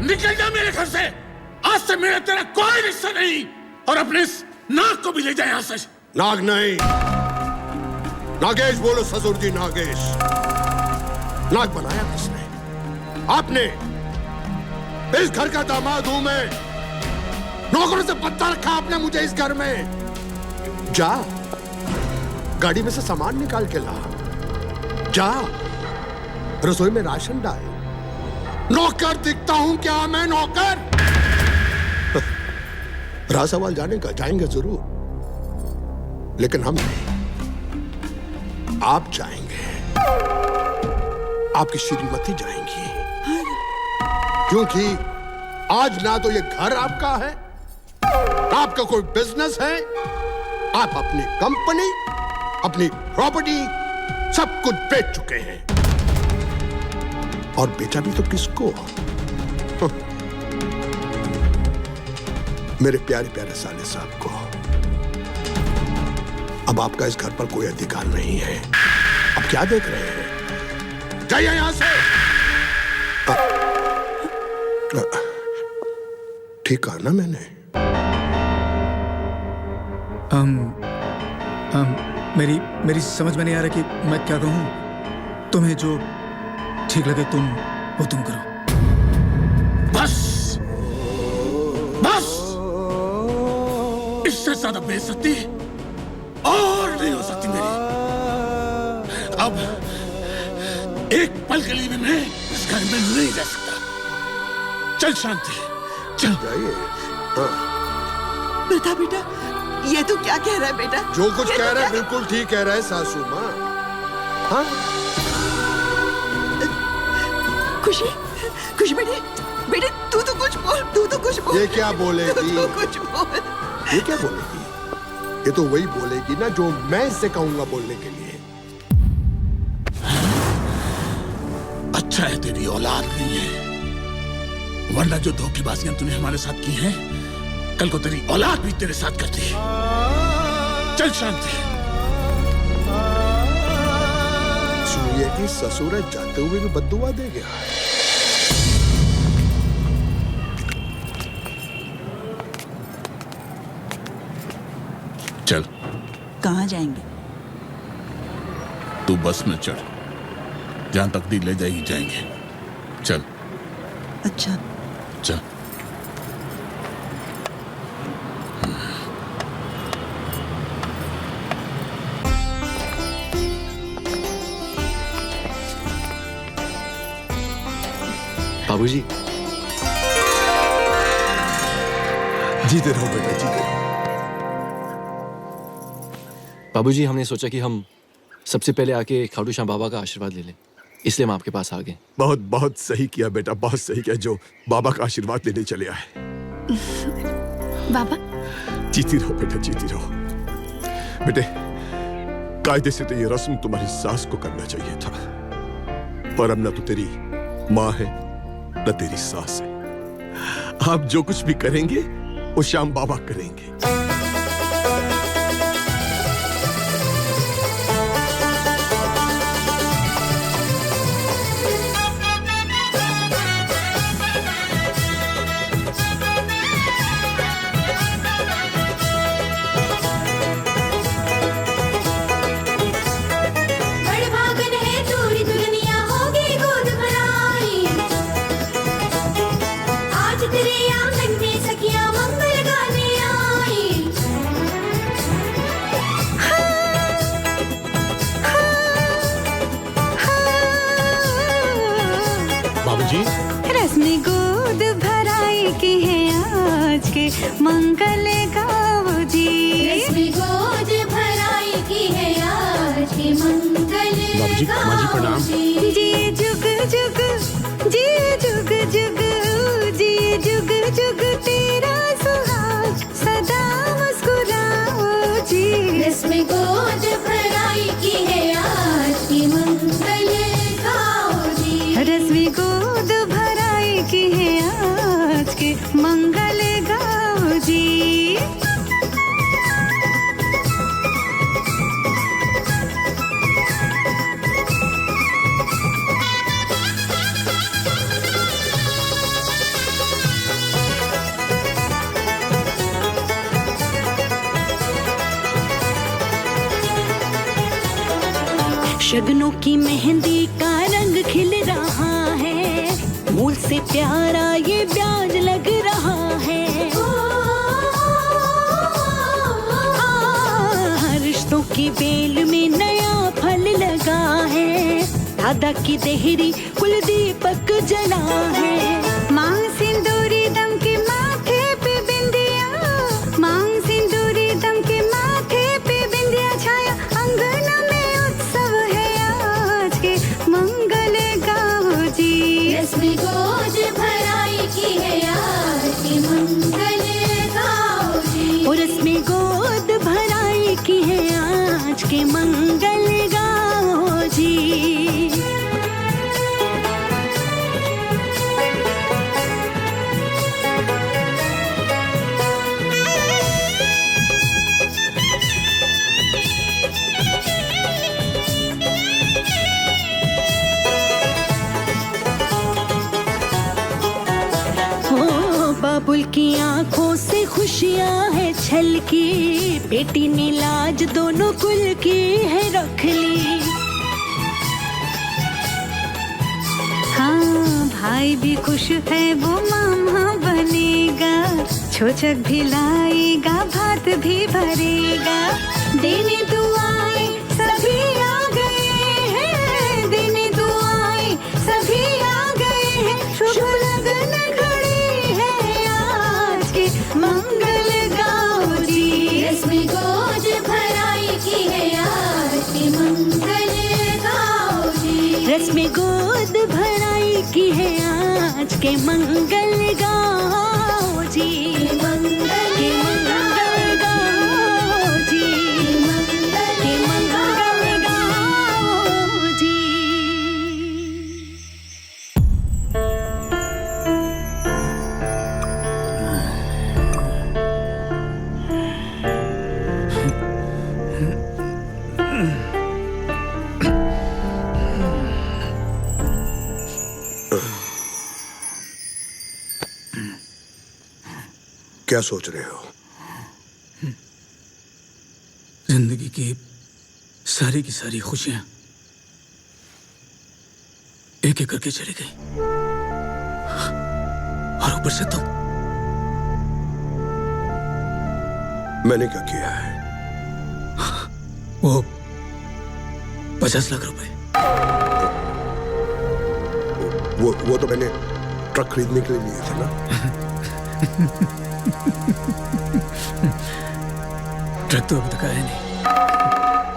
निकल जा मेरे घर से। आज से मेरा तेरा कोई रिश्ता नहीं, और अपने इस नाग को भी ले जा यहाँ से। नाग नहीं, नागेश बोलो ससुर जी, नागेश। नाग बनाया किसने? आपने। इस घर का दामाद हूं मैं, नौकरों से पत्ता रखा आपने मुझे इस घर में। जा, गाड़ी में से सामान निकाल के ला, जा रसोई में राशन डाल। नौकर दिखता हूं क्या मैं, नौकर? रहा सवाल जाने का, जाएंगे जरूर, लेकिन हम नहीं। आप जाएंगे, आपकी श्रीमती जाएंगी, क्योंकि आज ना तो ये घर आपका है, आपका कोई बिजनेस है। आप अपनी कंपनी, अपनी प्रॉपर्टी सब कुछ बेच चुके हैं, और बेचा भी तो किसको? मेरे प्यारे प्यारे साले साहब को। अब आपका इस घर पर कोई अधिकार नहीं है। अब क्या देख रहे हैं? जाइए यहां से। ठीक कहा ना मैंने? मेरी समझ में नहीं आ रहा कि मैं क्या कहूं। तुम्हें जो ठीक लगे वो तुम करो। बस बस, इससे ज्यादा बेइज्जती और नहीं हो सकती मेरी। अब एक पल के लिए भी मैं इस घर में नहीं रह सकता। चल शांति, चल। बेटा बेटा, ये तू क्या कह रहा है बेटा? जो कुछ कह रहा है बिल्कुल ठीक कह रहा है सासू माँ। हाँ? खुशी, खुशी बेटे, बेटे तू तो कुछ बोल, तू तो कुछ बोल। ये क्या बोलेगी? तू कुछ बोल। ये क्या बोलेगी? ये तो वही बोलेगी ना जो मैं इससे कहूंगा बोलने के लिए। अच्छा है तेरी औलाद नहीं है, वरना जो धोखेबाजियां तूने हमारे साथ की हैं, कल को तेरी औलाद भी तेरे साथ करती है। चल शांति। सुनिए कि ससुर जाते हुए भी बद्दुआ दे गया। चल। कहाँ जाएंगे? तू बस में चढ़, जहां तकदीर ले जाएगी जाएंगे। चल। अच्छा। चल। बाबूजी। जीते रहो बेटा, जीते रहो। बाबूजी, हमने सोचा कि हम सबसे पहले आके खाटू श्याम बाबा का आशीर्वाद ले लें, इसलिए हम आपके पास आ गए। बहुत बहुत सही किया बेटा, बहुत सही किया जो बाबा का आशीर्वाद लेने चले आए। बाबा। जीती रहो बेटा, जीती रहो। बेटे, कायदे से तो ये रस्म तुम्हारी सास को करना चाहिए था, पर अब न तो तेरी माँ है न तेरी सास है। आप जो कुछ भी करेंगे वो श्याम बाबा करेंगे। रश्मि गोद भराई की है आज के मंगल गाओ जी। रश्मि गोद भराई की है आज के मंगल गाओ जी। जी जुग जुग, जी जुग जुग, जी जुग जुग तेरा सुहाग सदा मुस्कुराओ रश्मि गोद भराई की है आज के मंगल गाओ जी। शगनों की मेहंदी का रंग खिल रहा है, मूल से प्यारा ये ब्याज लग रहा है। रिश्तों की बेल में नया फल लगा है, दादा की देहरी कुल दीपक जला है। मांग सिंदूरी दम के माथे पे बिंदिया, मांग सिंदूरी दम के माथे पे बिंदिया छाया, अंगना में उत्सव है आज के मंगल गाओ जी। रश्मि गोद भराई की है आज के मंगल गाओ जी। और रश्मि गोद भराई की है आज के मंगल गाओ जी। बाबुल की आंखों से खुशियां है छलकी, बेटी ने लाज दोनों कुल की है रख ली। हाँ भाई भी खुश है वो मामा बनेगा, छोचक भी लाएगा भात भी भरेगा। देने दुआएं सभी आ गए हैं, देने दुआएं सभी आ गए हैं, शुभ लगन मंगल गाओ जी। रश्मि गोद भराई की है आज के मंगल गाओ जी। रश्मि गोद भराई की है आज के मंगल गाओ जी। मंगल के मंगल गाओ जी, मंगल के मंगल गाओ जी। क्या सोच रहे हो? जिंदगी की सारी खुशियां एक एक करके चली गई, और ऊपर से तुम। मैंने क्या किया है? वो 50 लाख रुपए। वो तो मैंने ट्रक खरीदने के लिए लिए थे ना। ट्रक तो अभी तक आया नहीं।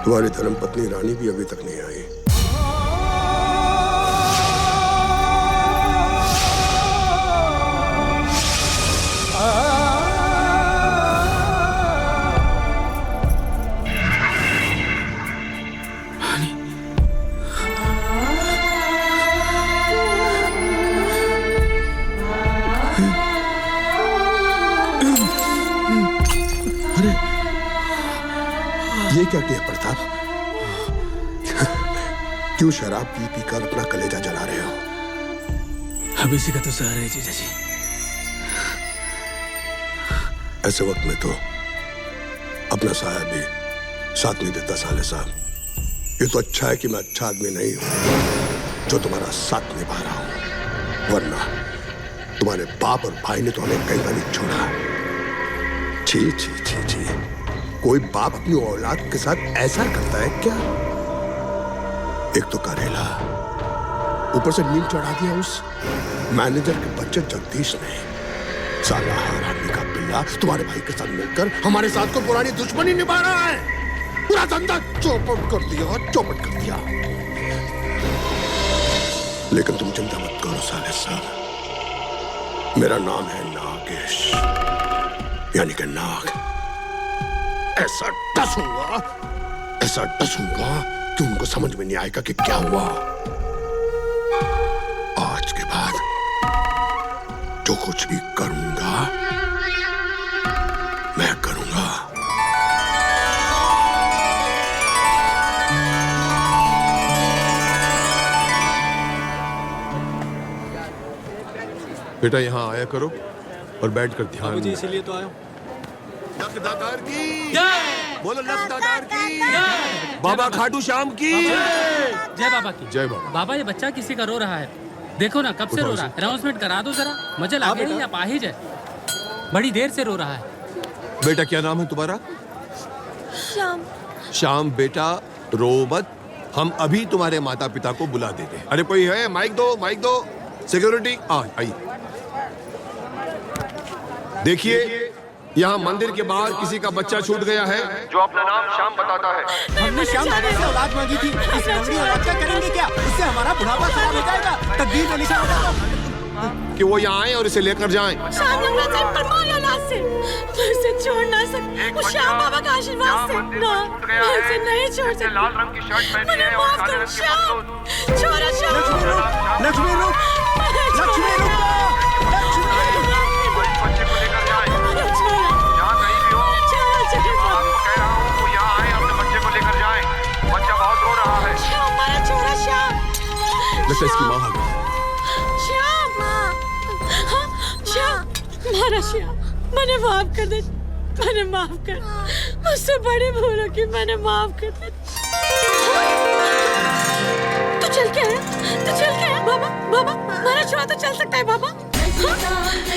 तुम्हारी धर्मपत्नी रानी भी अभी तक नहीं आई। ये क्या किया प्रताप? क्यों शराब पी पी कर अपना कलेजा जला रहे हो? अब इसी का तो सहारा है जीजा जी। ऐसे वक्त में तो अपना साया भी साथ नहीं देता साले साहब। ये तो अच्छा है कि मैं अच्छा आदमी नहीं हूं जो तुम्हारा साथ निभा रहा हूं, वरना तुम्हारे बाप और भाई ने तो हमें कई बार छोड़ा। छी छी छी छी, कोई बाप अपनी औलाद के साथ ऐसा करता है क्या? एक तो करेला, ऊपर से नींद चढ़ा दिया उस मैनेजर के बच्चे जगदीश ने। साला हरामी का पिल्ला तुम्हारे भाई के साथ मिलकर हमारे साथ को पुरानी दुश्मनी निभा रहा है। पूरा धंधा चौपट कर दिया। लेकिन तुम चिंता मत करो साले साहब, मेरा नाम है नागेश, यानी कि नाग। ऐसा डसूंगा कि उनको समझ में नहीं आएगा कि क्या हुआ। जो कुछ भी करूंगा मैं करूंगा। बेटा यहाँ आया करो और बैठकर ध्यान। जी इसीलिए तो आया हूँ। लखदादार की बोलो, लखदादार की, बाबा खाटू श्याम की जय बाबा की। जय बाबा। बाबा ये बच्चा किसी का रो रहा है, देखो ना कब से रो रहा है। अनाउंसमेंट करा दो जरा, मुझे लगे नहीं आप आ ही जाए, बड़ी देर से रो रहा है। बेटा क्या नाम है तुम्हारा? श्याम। श्याम बेटा रो मत, हम अभी तुम्हारे माता पिता को बुला देते हैं। अरे कोई है? माइक दो, माइक दो। Security I. देखिए यहाँ मंदिर के बाहर किसी का बच्चा छूट गया है जो अपना नाम श्याम बताता है। हमने श्याम बाबा से औलाद मांगी थी, इस लंगड़ी औलाद का करेंगे क्या? उससे हमारा बुढ़ापा खराब हो जाएगा, तकदीर में लिखा होगा कि वो यहाँ आए और इसे लेकर जाएं। श्याम लंगड़ा से परमान औलाद से मैं इसे छोड़ ना सकती। वो श्याम बाबा का आशीर्वाद से ना, मैं इसे नहीं छोड़ सकती। लाल रंग की शर्ट पहनी है और काले रंग की श्याम छोड़ा श्याम। लक्ष्मी रुक, लक्ष्मी रुक, बच्चे को लेकर जाए, जहाँ कहीं भी हो, आपको कह रहा हूँ वो यहाँ आए, अपने बच्चे को लेकर जाए। बच्चा बहुत रो रहा है। हमारा छोरा श्याम। लगता है इसकी माँ आ गई। श्याम, श्याम, हमारा श्याम, मैंने माफ कर दे, मैंने माफ कर, मुझसे बड़ी भूल हो कि मैंने माफ कर दे। तू चल के है, तू चल के है बाबा, बाबा, हमारा छोरा तो चल सकता है बाबा।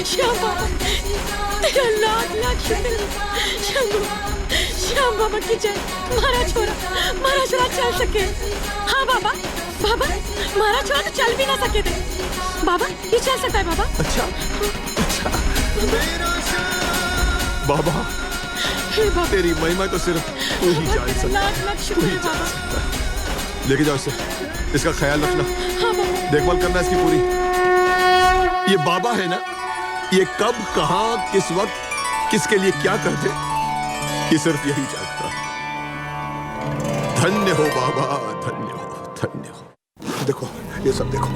श्याम बाबा, तेरा लाख लाख शुक्र। श्याम बाबा, श्याम बाबा की जय। हमारा छोरा चल सके। हाँ बाबा, बाबा, हमारा छोरा तो चल भी ना सके थे बाबा, ये चल सकता है बाबा। अच्छा, बाबा, तेरी महिमा तो सिर्फ तू ही जान सकता। लाख लाख शुक्र है बाबा। लेके जाओ इसे, इसका ख्याल रखना, हाँ बाबा। देखभाल करना इसकी पूरी। ये बाबा है ना, ये कब कहाँ किस वक्त किसके लिए क्या करते, ये सिर्फ यही जानता। धन्य हो बाबा, धन्य हो, धन्य हो। देखो ये सब देखो,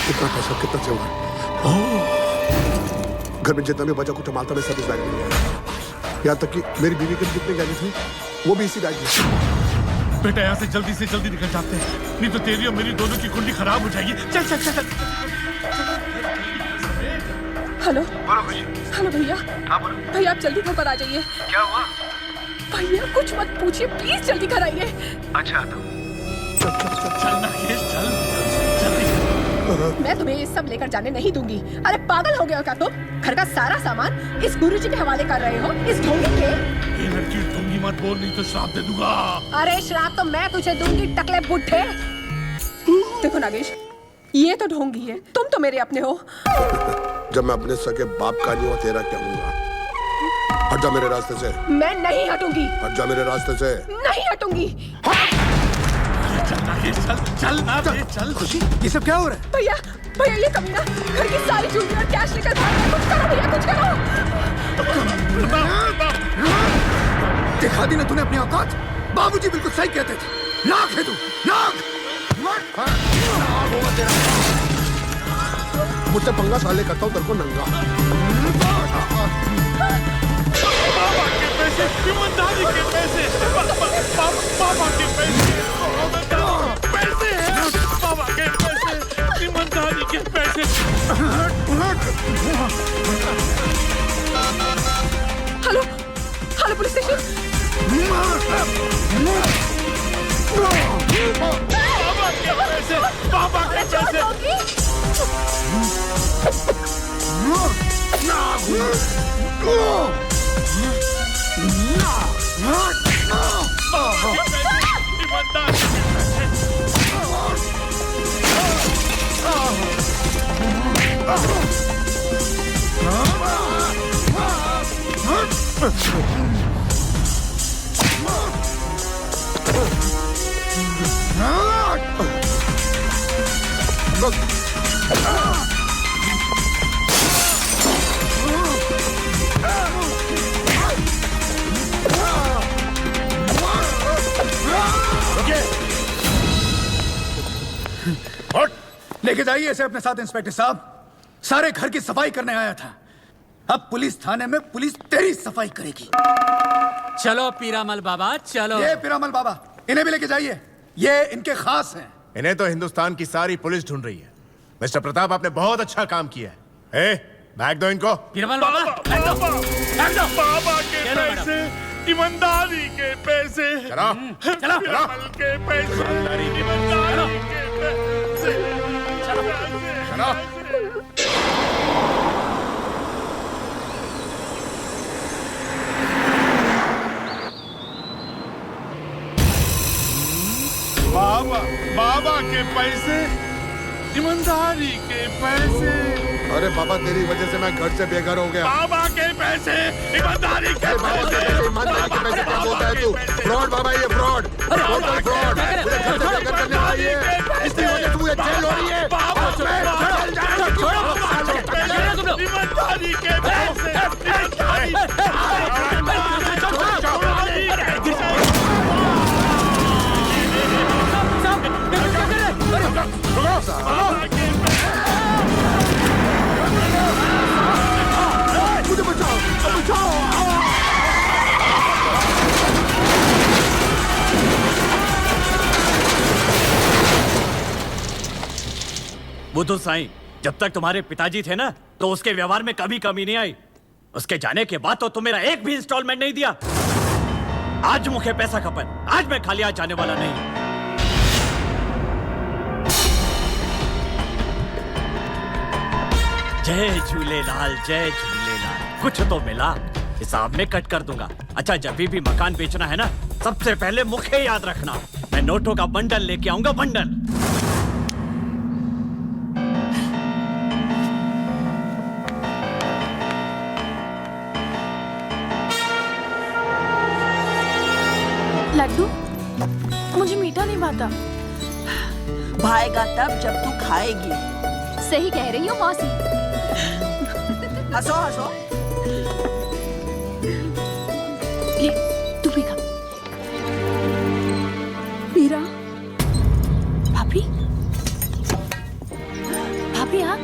कितना पैसा, कितना जेवर, घर में जितना भी बचा कुछ मालता में सब इस बैग में है। यहाँ तक कि मेरी बीवी के जितने गहने थे वो भी इसी बैग में। बेटा यहाँ से जल्दी निकल जाते हैं, नहीं तो तेरी और मेरी दोनों की कुंडली खराब हो जाएगी। चल चल चल। हेलो हेलो भैया, भैया आप जल्दी घर पर आ जाइए। क्या हुआ? भैया कुछ मत पूछिए, प्लीज जल्दी घर आइए। अच्छा तो चल नागेश, चल मैं तुम्हें ये सब लेकर जाने नहीं दूंगी। अरे पागल हो गए हो क्या तुम? घर का सारा सामान इस गुरुजी के हवाले कर रहे हो, इस ढोंगी के। ये लड़की ढोंगी मत बोल, नहीं तो श्राप दे दूंगा। अरे श्राप तो मैं तुझे दूंगी, टकले बुड्ढे। देखो नागेश, ये तो ढोंगी है, तुम तो मेरे अपने हो। जब मैं अपने सगे बाप का नहीं हो, तेरा क्या होगा? हट जा मेरे रास्ते से। मैं नहीं हटूंगी। हट जा मेरे रास्ते से। नहीं हटूंगी। चल नागेश, चल ना बे, चल। खुशी, ये सब क्या हो रहा है? भैया, भैया ये कमीना घर की सारी चूड़ी और कैश लेकर भाग रहा है। कुछ करो भैया, कुछ करो। दिखा दी ना तूने अपनी औकात। बाबूजी बिल्कुल सही कहते थे, नाक है तू, नाक। मुझसे पंगा साले करता हूँ, तेरे को नंगा। बाबा के पैसे, ईमानदारी के पैसे, बाबा के पैसे हैं, बाबा के पैसे, ईमानदारी के पैसे। Hello hello police station. बाबा के पैसे। लेके जाइए इसे अपने साथ इंस्पेक्टर साहब। सारे घर की सफाई करने आया था। अब पुलिस थाने में पुलिस तेरी सफाई करेगी। चलो पीरामल बाबा चलो। ये पीरामल बाबा, इन्हें भी लेके जाइए, ये इनके खास हैं। इन्हें तो हिंदुस्तान की सारी पुलिस ढूंढ रही है। मिस्टर प्रताप, आपने बहुत अच्छा काम किया है। बैग दो इनको। पीरामल बाबा, बाबा के पैसे, ईमानदारी के पैसे, चलो चलो के पैसे, ईमानदारी के पैसे, चलो। बाबा के पैसे, ईमानदारी के पैसे। अरे बाबा, तेरी वजह से मैं घर से बेघर हो गया। बाबा के पैसे, ईमानदारी के पैसे। ईमानदारी के पैसे क्या बोलता है तू? फ्रॉड बाबा, ये फ्रॉड, टोटल फ्रॉड। मुझे घर से बेघर करने वाली है, इसकी वजह से मुझे जेल हो रही है। ईमानदारी के पैसे। मुझे बचाओ, बचाओ। बुद्धू साईं, जब तक तुम्हारे पिताजी थे ना, तो उसके व्यवहार में कभी कमी नहीं आई। उसके जाने के बाद तो तुम मेरा एक भी इंस्टॉलमेंट नहीं दिया। आज मुझे पैसा खपन, आज मैं खाली हाथ जाने वाला नहीं। जय झूलेलाल, जय झूलेलाल। कुछ तो मिला, हिसाब में कट कर दूंगा। अच्छा, जब भी मकान बेचना है ना, सबसे पहले मुझे याद रखना। मैं नोटों का बंडल लेके आऊंगा, बंडल। लड्डू, मुझे मीठा नहीं भाता। भाएगा तब जब तू खाएगी। सही कह रही हूँ मौसी। हंसो हंसो। ले, तू भी खा। मीरा, भाभी, भाभी आप।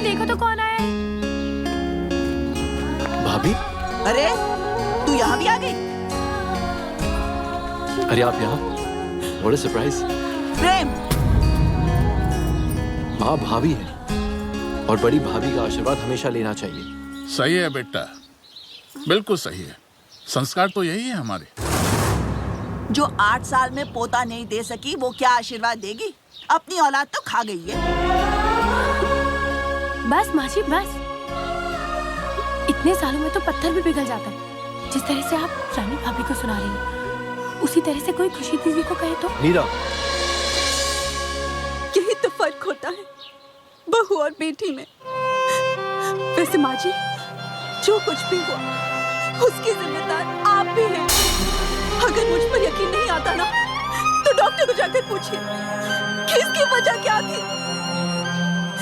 देखो तो कौन आया है। भाभी, अरे तू यहाँ भी आ गई? अरे आप यहाँ? What a surprise। प्रेम, माँ भाभी है और बड़ी भाभी का आशीर्वाद हमेशा लेना चाहिए। सही है बेटा, बिल्कुल सही है। संस्कार तो यही है हमारे। जो 8 साल में पोता नहीं दे सकी, वो क्या आशीर्वाद देगी? अपनी औलाद तो खा गई है। बस मासी बस, इतने सालों में तो पत्थर भी पिघल जाता है। जिस तरह से आप रानी भाभी को सुना रही हैं, उसी तरह से कोई खुशी दीदी को कहे तो। नीरा, यही तो फर्क होता है बहू और बेटी में। वैसे माँ जी, जो कुछ भी हुआ उसकी जिम्मेदार आप भी हैं। अगर मुझ पर यकीन नहीं आता ना, तो डॉक्टर को जाकर पूछिए कि इसकी वजह क्या थी।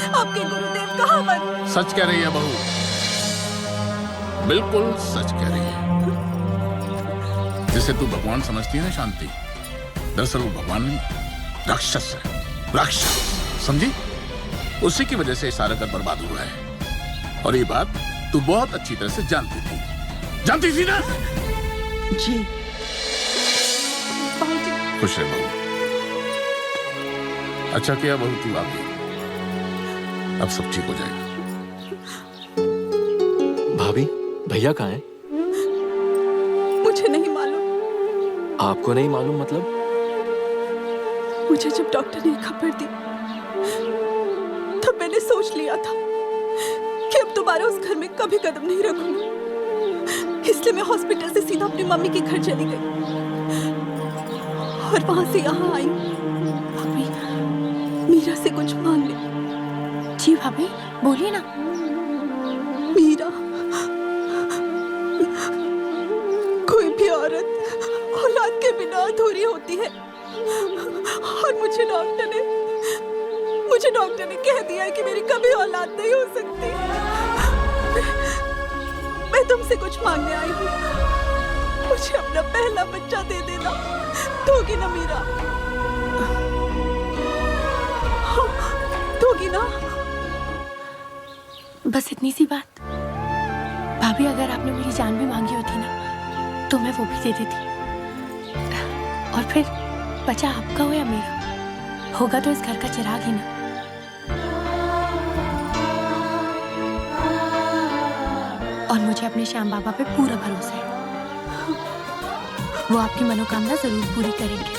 आपके गुरुदेव कहाँ पर? सच कह रही है बहू, बिल्कुल सच कह रही है। जिसे तू भगवान समझती है ना शांति, दरअसल वो भगवान नहीं, राक्षस है। राक्षस, समझी? उसी की वजह से सारा घर बर्बाद हुआ है। और ये बात तू बहुत अच्छी तरह से जानती थी ना? जी। खुश रहे बहू। अच्छा किया बहू तू आ गई, अब सब ठीक हो जाएगा। भाभी, भैया कहाँ हैं? मुझे नहीं मालूम। आपको नहीं मालूम मतलब? मुझे जब डॉक्टर ने खबर दी, तब मैंने सोच लिया था कि अब दोबारा उस घर में कभी कदम नहीं रखूंगी। इसलिए मैं हॉस्पिटल से सीधा अपनी मम्मी के घर चली गई और वहां से यहाँ आई। भाभी, मीरा से कुछ मांग ले। जी भाभी, बोलिए ना। मीरा, कोई भी औरत औलाद के बिना अधूरी होती है, और मुझे डॉक्टर ने मुझे डॉक्टर ने कह दिया है कि मेरी कभी औलाद नहीं हो सकती। मैं तुमसे कुछ मांगने आई हूँ, मुझे अपना पहला बच्चा दे देना, दोगी ना मीरा? दोगी ना? बस इतनी सी बात। भाभी, अगर आपने मेरी जान भी मांगी होती ना तो मैं वो भी दे देती। और फिर बच्चा आपका हो या मेरा, होगा तो इस घर का चिराग ही ना। और मुझे अपने श्याम बाबा पे पूरा भरोसा है, वो आपकी मनोकामना जरूर पूरी करेंगे।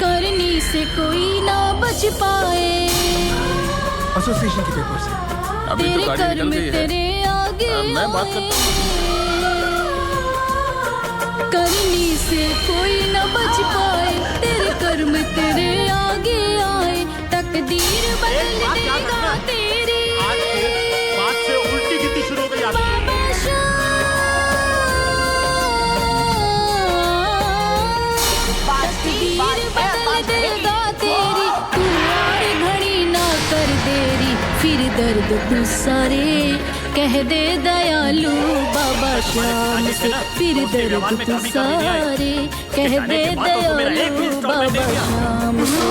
करनी से कोई ना बच पाए, एसोसिएशन के पेपर से अभी तो गाड़ी निकल गई है। तेरे आगे मैं बात करता हूँ। करनी से कोई न बच पाए, तेरे कर्म तेरे आगे आए, तकदीर बदल देगा तेरी। बात से उल्टी गिनती शुरू हो गई आपकी। तकदीर बदल देगा तेरी, तू और घड़ी ना कर देरी, फिर दर्द तू सारे कह दे दयालु बाबा श्याम से, फिर दर्द तू सारे कह दे दयालु बाबा श्याम से।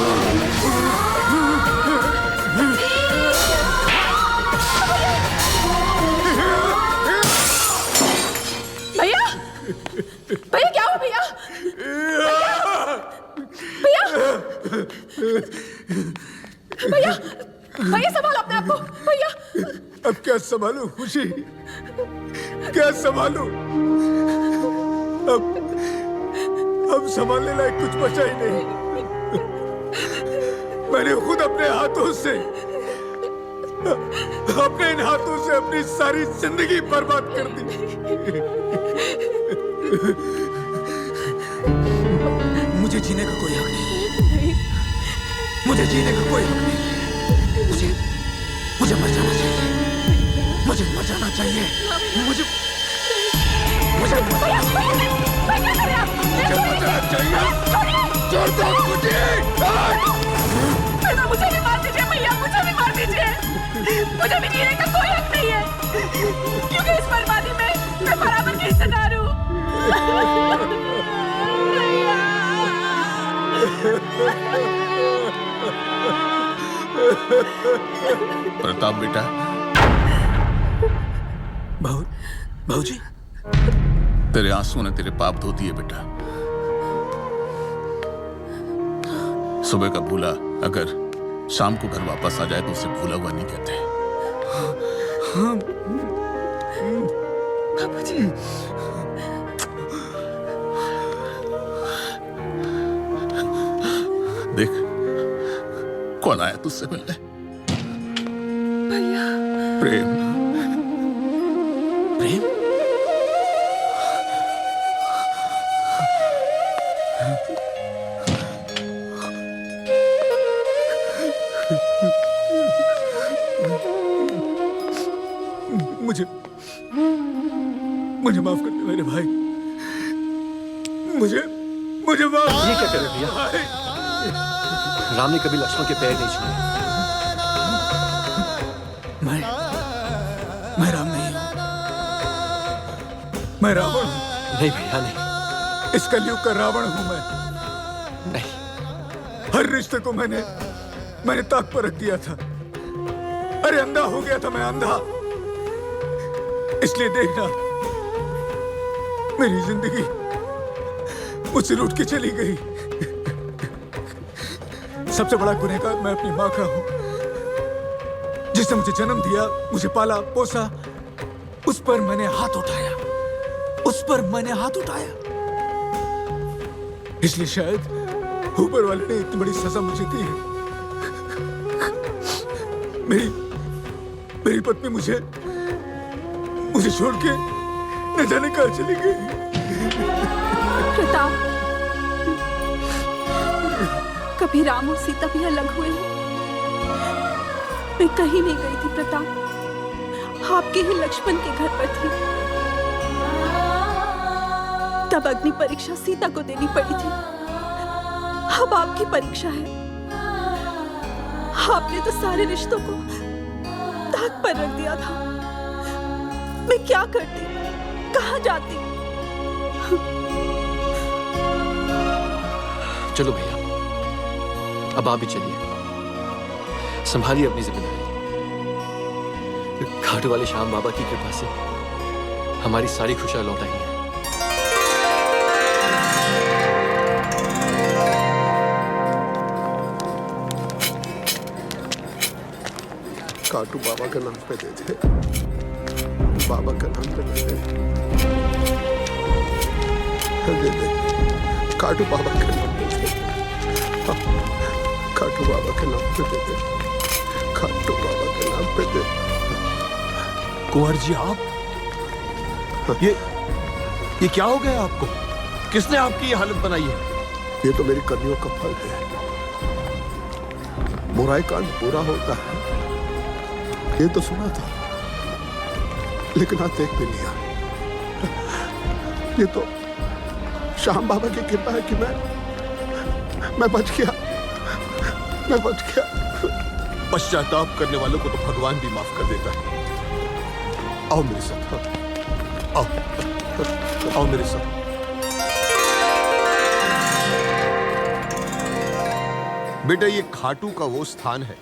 भैया, भैया क्या हो भैया? भैया, भैया, भैया संभालो अपने आप को भैया। अब क्या संभालूं खुशी, क्या संभालूं? अब संभालने लायक कुछ बचा ही नहीं। मैंने खुद अपने हाथों से, अपने इन हाथों से अपनी सारी जिंदगी बर्बाद कर दी। मुझे जीने का कोई हक नहीं, मुझे जीने का कोई हक नहीं। मुझे मर जाना चाहिए, मुझे मर जाना चाहिए, मुझे मर जाना चाहिए। छोड़ दो मुझे, मुझे भी मार दीजिए भैया, मुझे भी मार दीजिए, मुझे भी जीने का कोई हक नहीं है, क्योंकि इस बर्बादी में मैं बराबर की हिस्सेदार हूँ। प्रताप बेटा। भाऊजी, तेरे आंसू ने तेरे पाप धो दिए बेटा। सुबह का भूला अगर शाम को घर वापस आ जाए तो उसे भूला हुआ नहीं कहते। बाबूजी, देख कौन आया तुझसे मिलने। भैया। प्रेम। प्रेम? मुझे माफ कर दे मेरे भाई, मुझे माफ। ये क्या कर रहे भैया? राम ने कभी लक्ष्मण के पैर नहीं छुए। मैं राम नहीं हूं, मैं रावण हूं। नहीं भैया नहीं, इस कलयुग का रावण हूं मैं। नहीं, हर रिश्ते को मैंने ताक पर रख दिया था। अरे अंधा हो गया था मैं, अंधा। इसलिए देखना, मेरी जिंदगी मुझसे लूट के चली गई। सबसे बड़ा गुनहगार मैं अपनी माँ का हूं, जिसने मुझे जन्म दिया, मुझे पाला पोसा। उस पर मैंने हाथ उठाया, उस पर मैंने हाथ उठाया। इसलिए शायद ऊपर वाले ने इतनी बड़ी सजा मुझे दी है। मेरी पत्नी मुझे छोड़ के न जाने कहाँ चली गई। प्रताप, कभी राम और सीता भी अलग हुए हैं? मैं कहीं नहीं गई थी प्रताप, आपके ही लक्ष्मण के घर पर थी। तब अग्नि परीक्षा सीता को देनी पड़ी थी। अब आपकी परीक्षा है, आपने तो सारे रिश्तों को ताक पर रख दिया था। मैं क्या करती, कहाँ जाती? चलो भैया, अब आप भी चलिए, संभालिए अपनी जिम्मेदारी। घाटू वाले श्याम बाबा की कृपा से हमारी सारी खुशियां लौट आई हैं। काटू बाबा के नाम पे दे दे, बाबा के नाम पे दे दे, दे दे, काटू बाबा के नाम पे दे, काटू बाबा के नाम पे दे दे, काटू बाबा के नाम पे दे। कुंवर जी आप ये क्या हो गया आपको? किसने आपकी ये हालत बनाई है? ये तो मेरी कर्मियों का फल है। बुराई कांड बुरा होता है, ये तो सुना था, लेकिन आज देख भी लिया। ये तो श्याम बाबा की कृपा है कि मैं बच गया, मैं बच गया। पश्चाताप करने वालों को तो भगवान भी माफ कर देता है। आओ मेरे साथ, आओ आओ मेरे साथ। बेटा, ये खाटू का वो स्थान है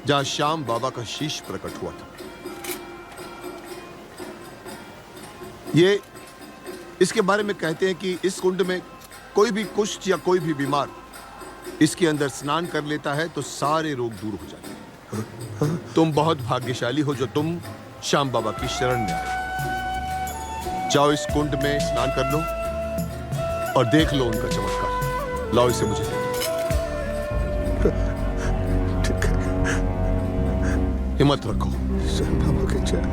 जहां श्याम बाबा का शीश प्रकट हुआ था। ये इसके बारे में कहते हैं कि इस कुंड में कोई भी कुष्ठ या कोई भी बीमार इसके अंदर स्नान कर लेता है तो सारे रोग दूर हो जाते हैं। तुम बहुत भाग्यशाली हो जो तुम श्याम बाबा की शरण में आए। जाओ इस कुंड में स्नान कर लो और देख लो उनका चमत्कार। लाओ इसे मुझे दे दो। हिम्मत रखो। श्याम बाबा की जय।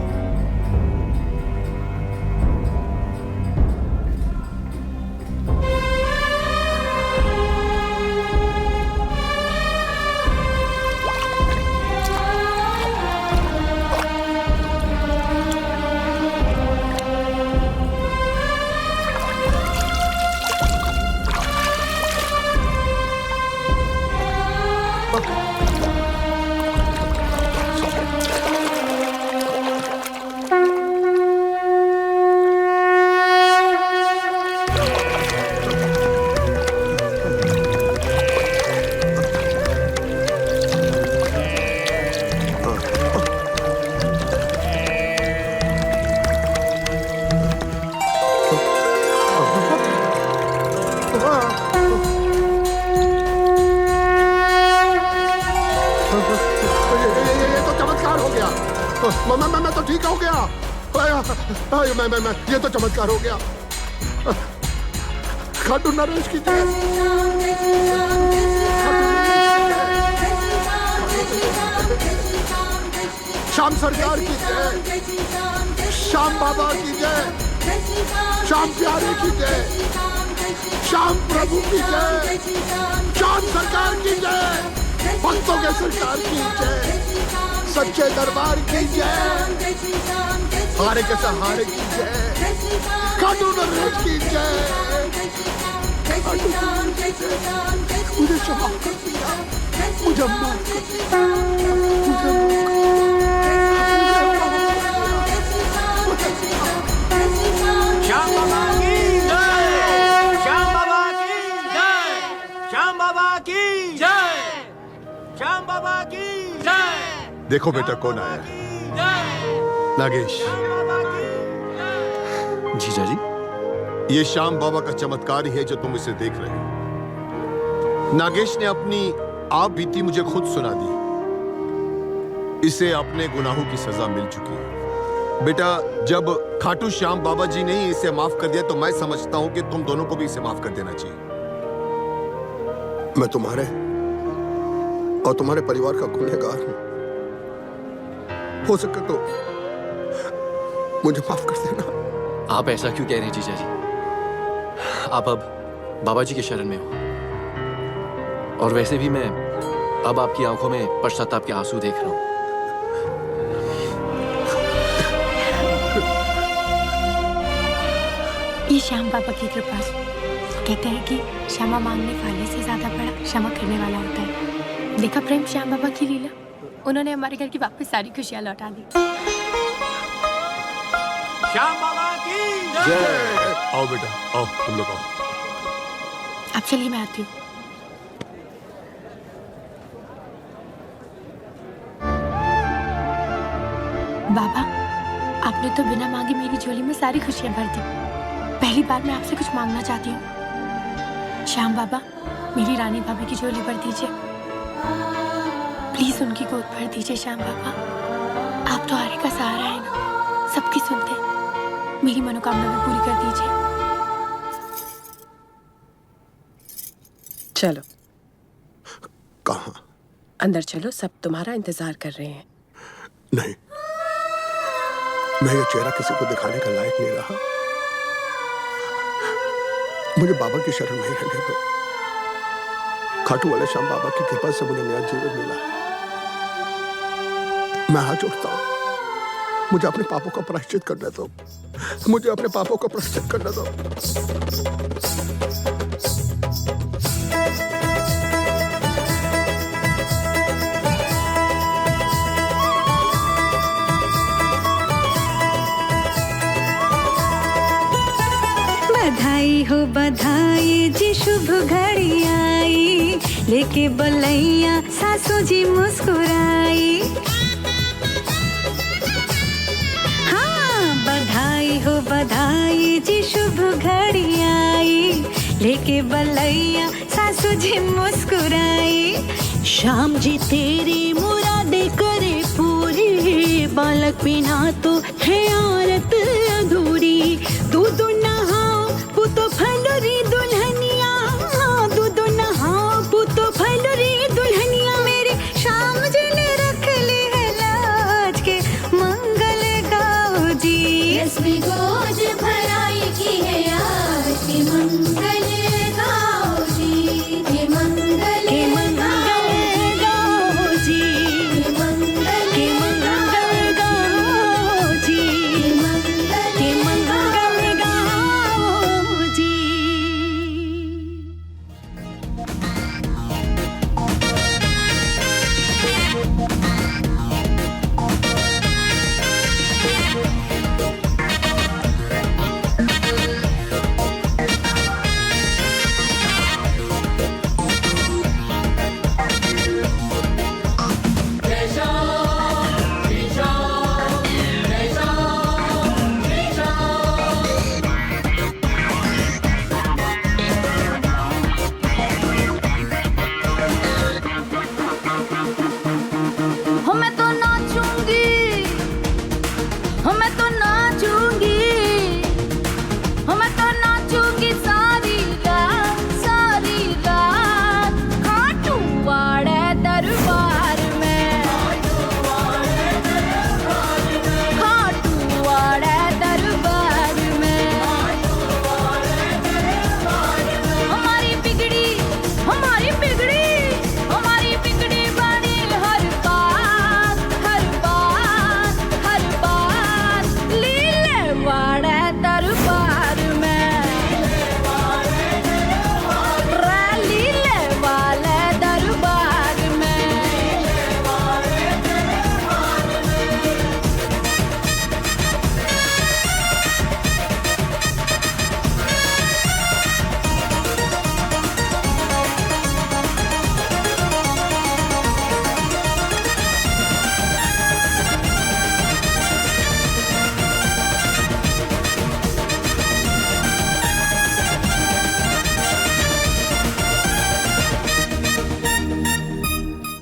मैं तो ठीक हो गया। मैं ये तो चमत्कार हो गया। खाटू नरेश की जय। श्याम सरकार की जय। श्याम बाबा की जय। श्याम प्यारे की जय। श्याम प्रभु की जय। श्याम सरकार की जय। भक्तों के सरकार की जय। सच्चे दरबार की जय। हारे के सहारे की जय। खाटू नरेश की जय। मुझे क्षमा कर दिया, मुझे माफ कर दिया, मुझे श्याम बाबा की जय। श्याम बाबा की जय। श्याम बाबा की जय। श्याम बाबा की जय। देखो बेटा कौन आया है। नागेश। जीजा जी, ये श्याम बाबा का चमत्कार ही है जो तुम इसे देख रहे हो। नागेश ने अपनी आप बीती मुझे खुद सुना दी। इसे अपने गुनाहों की सजा मिल चुकी है। बेटा, जब खाटू श्याम बाबा जी ने ही इसे माफ कर दिया तो मैं समझता हूं कि तुम दोनों को भी इसे माफ कर देना चाहिए। मैं तुम्हारे और तुम्हारे परिवार का गुनहगार हूं। हो सके तो मुझे माफ कर देना। आप ऐसा क्यों कह रहे हैं जीजा जी? आप अब बाबा जी के शरण में हो, और वैसे भी मैं अब आपकी आंखों में पश्चाताप के आंसू देख रहा हूं। ये श्याम बाबा की कृपा से कहते हैं कि क्षमा मांगने वाले से ज्यादा बड़ा क्षमा करने वाला होता है। देखा प्रेम श्याम बाबा की लीला, उन्होंने हमारे घर की वापस सारी खुशियां लौटा दी। श्याम बाबा की जय। आओ बेटा, आओ तुम लोग आओ। अब चलिए मैं आती हूँ। बाबा, आपने तो बिना मांगे मेरी झोली में सारी खुशियां भर दी। पहली बार मैं आपसे कुछ मांगना चाहती हूँ। श्याम बाबा, मेरी रानी भाभी की झोली भर दीजिए। प्लीज उनकी गोद भर दीजिए श्याम बाबा। आप तो हारे का सहारा है ना, सबकी सुनते हैं। मेरी मनोकामना भी पूरी कर दीजिए। चलो। कहाँ? अंदर चलो, सब तुम्हारा इंतजार कर रहे हैं। नहीं, मैं ये चेहरा किसी को दिखाने का लायक नहीं रहा। मुझे बाबा की शरण में ही रहने दो। खाटू वाले श्याम बाबा की कृपा से मुझे नया जीवन मिला है। मैं हाथ जोड़ता हूँ, मुझे अपने पापों का प्रायश्चित करने दो। मुझे अपने पापों का प्रायश्चित करने दो। बधाई हो बधाई जी, शुभ घड़ी आई, लेके बलैया सासू जी मुस्कुराई। हाँ, बधाई हो बधाई जी, शुभ घड़ी आई, लेके बलैया सासू जी मुस्कुराई। श्याम जी तेरी मुरादे करे पूरी, बालक बिना तो है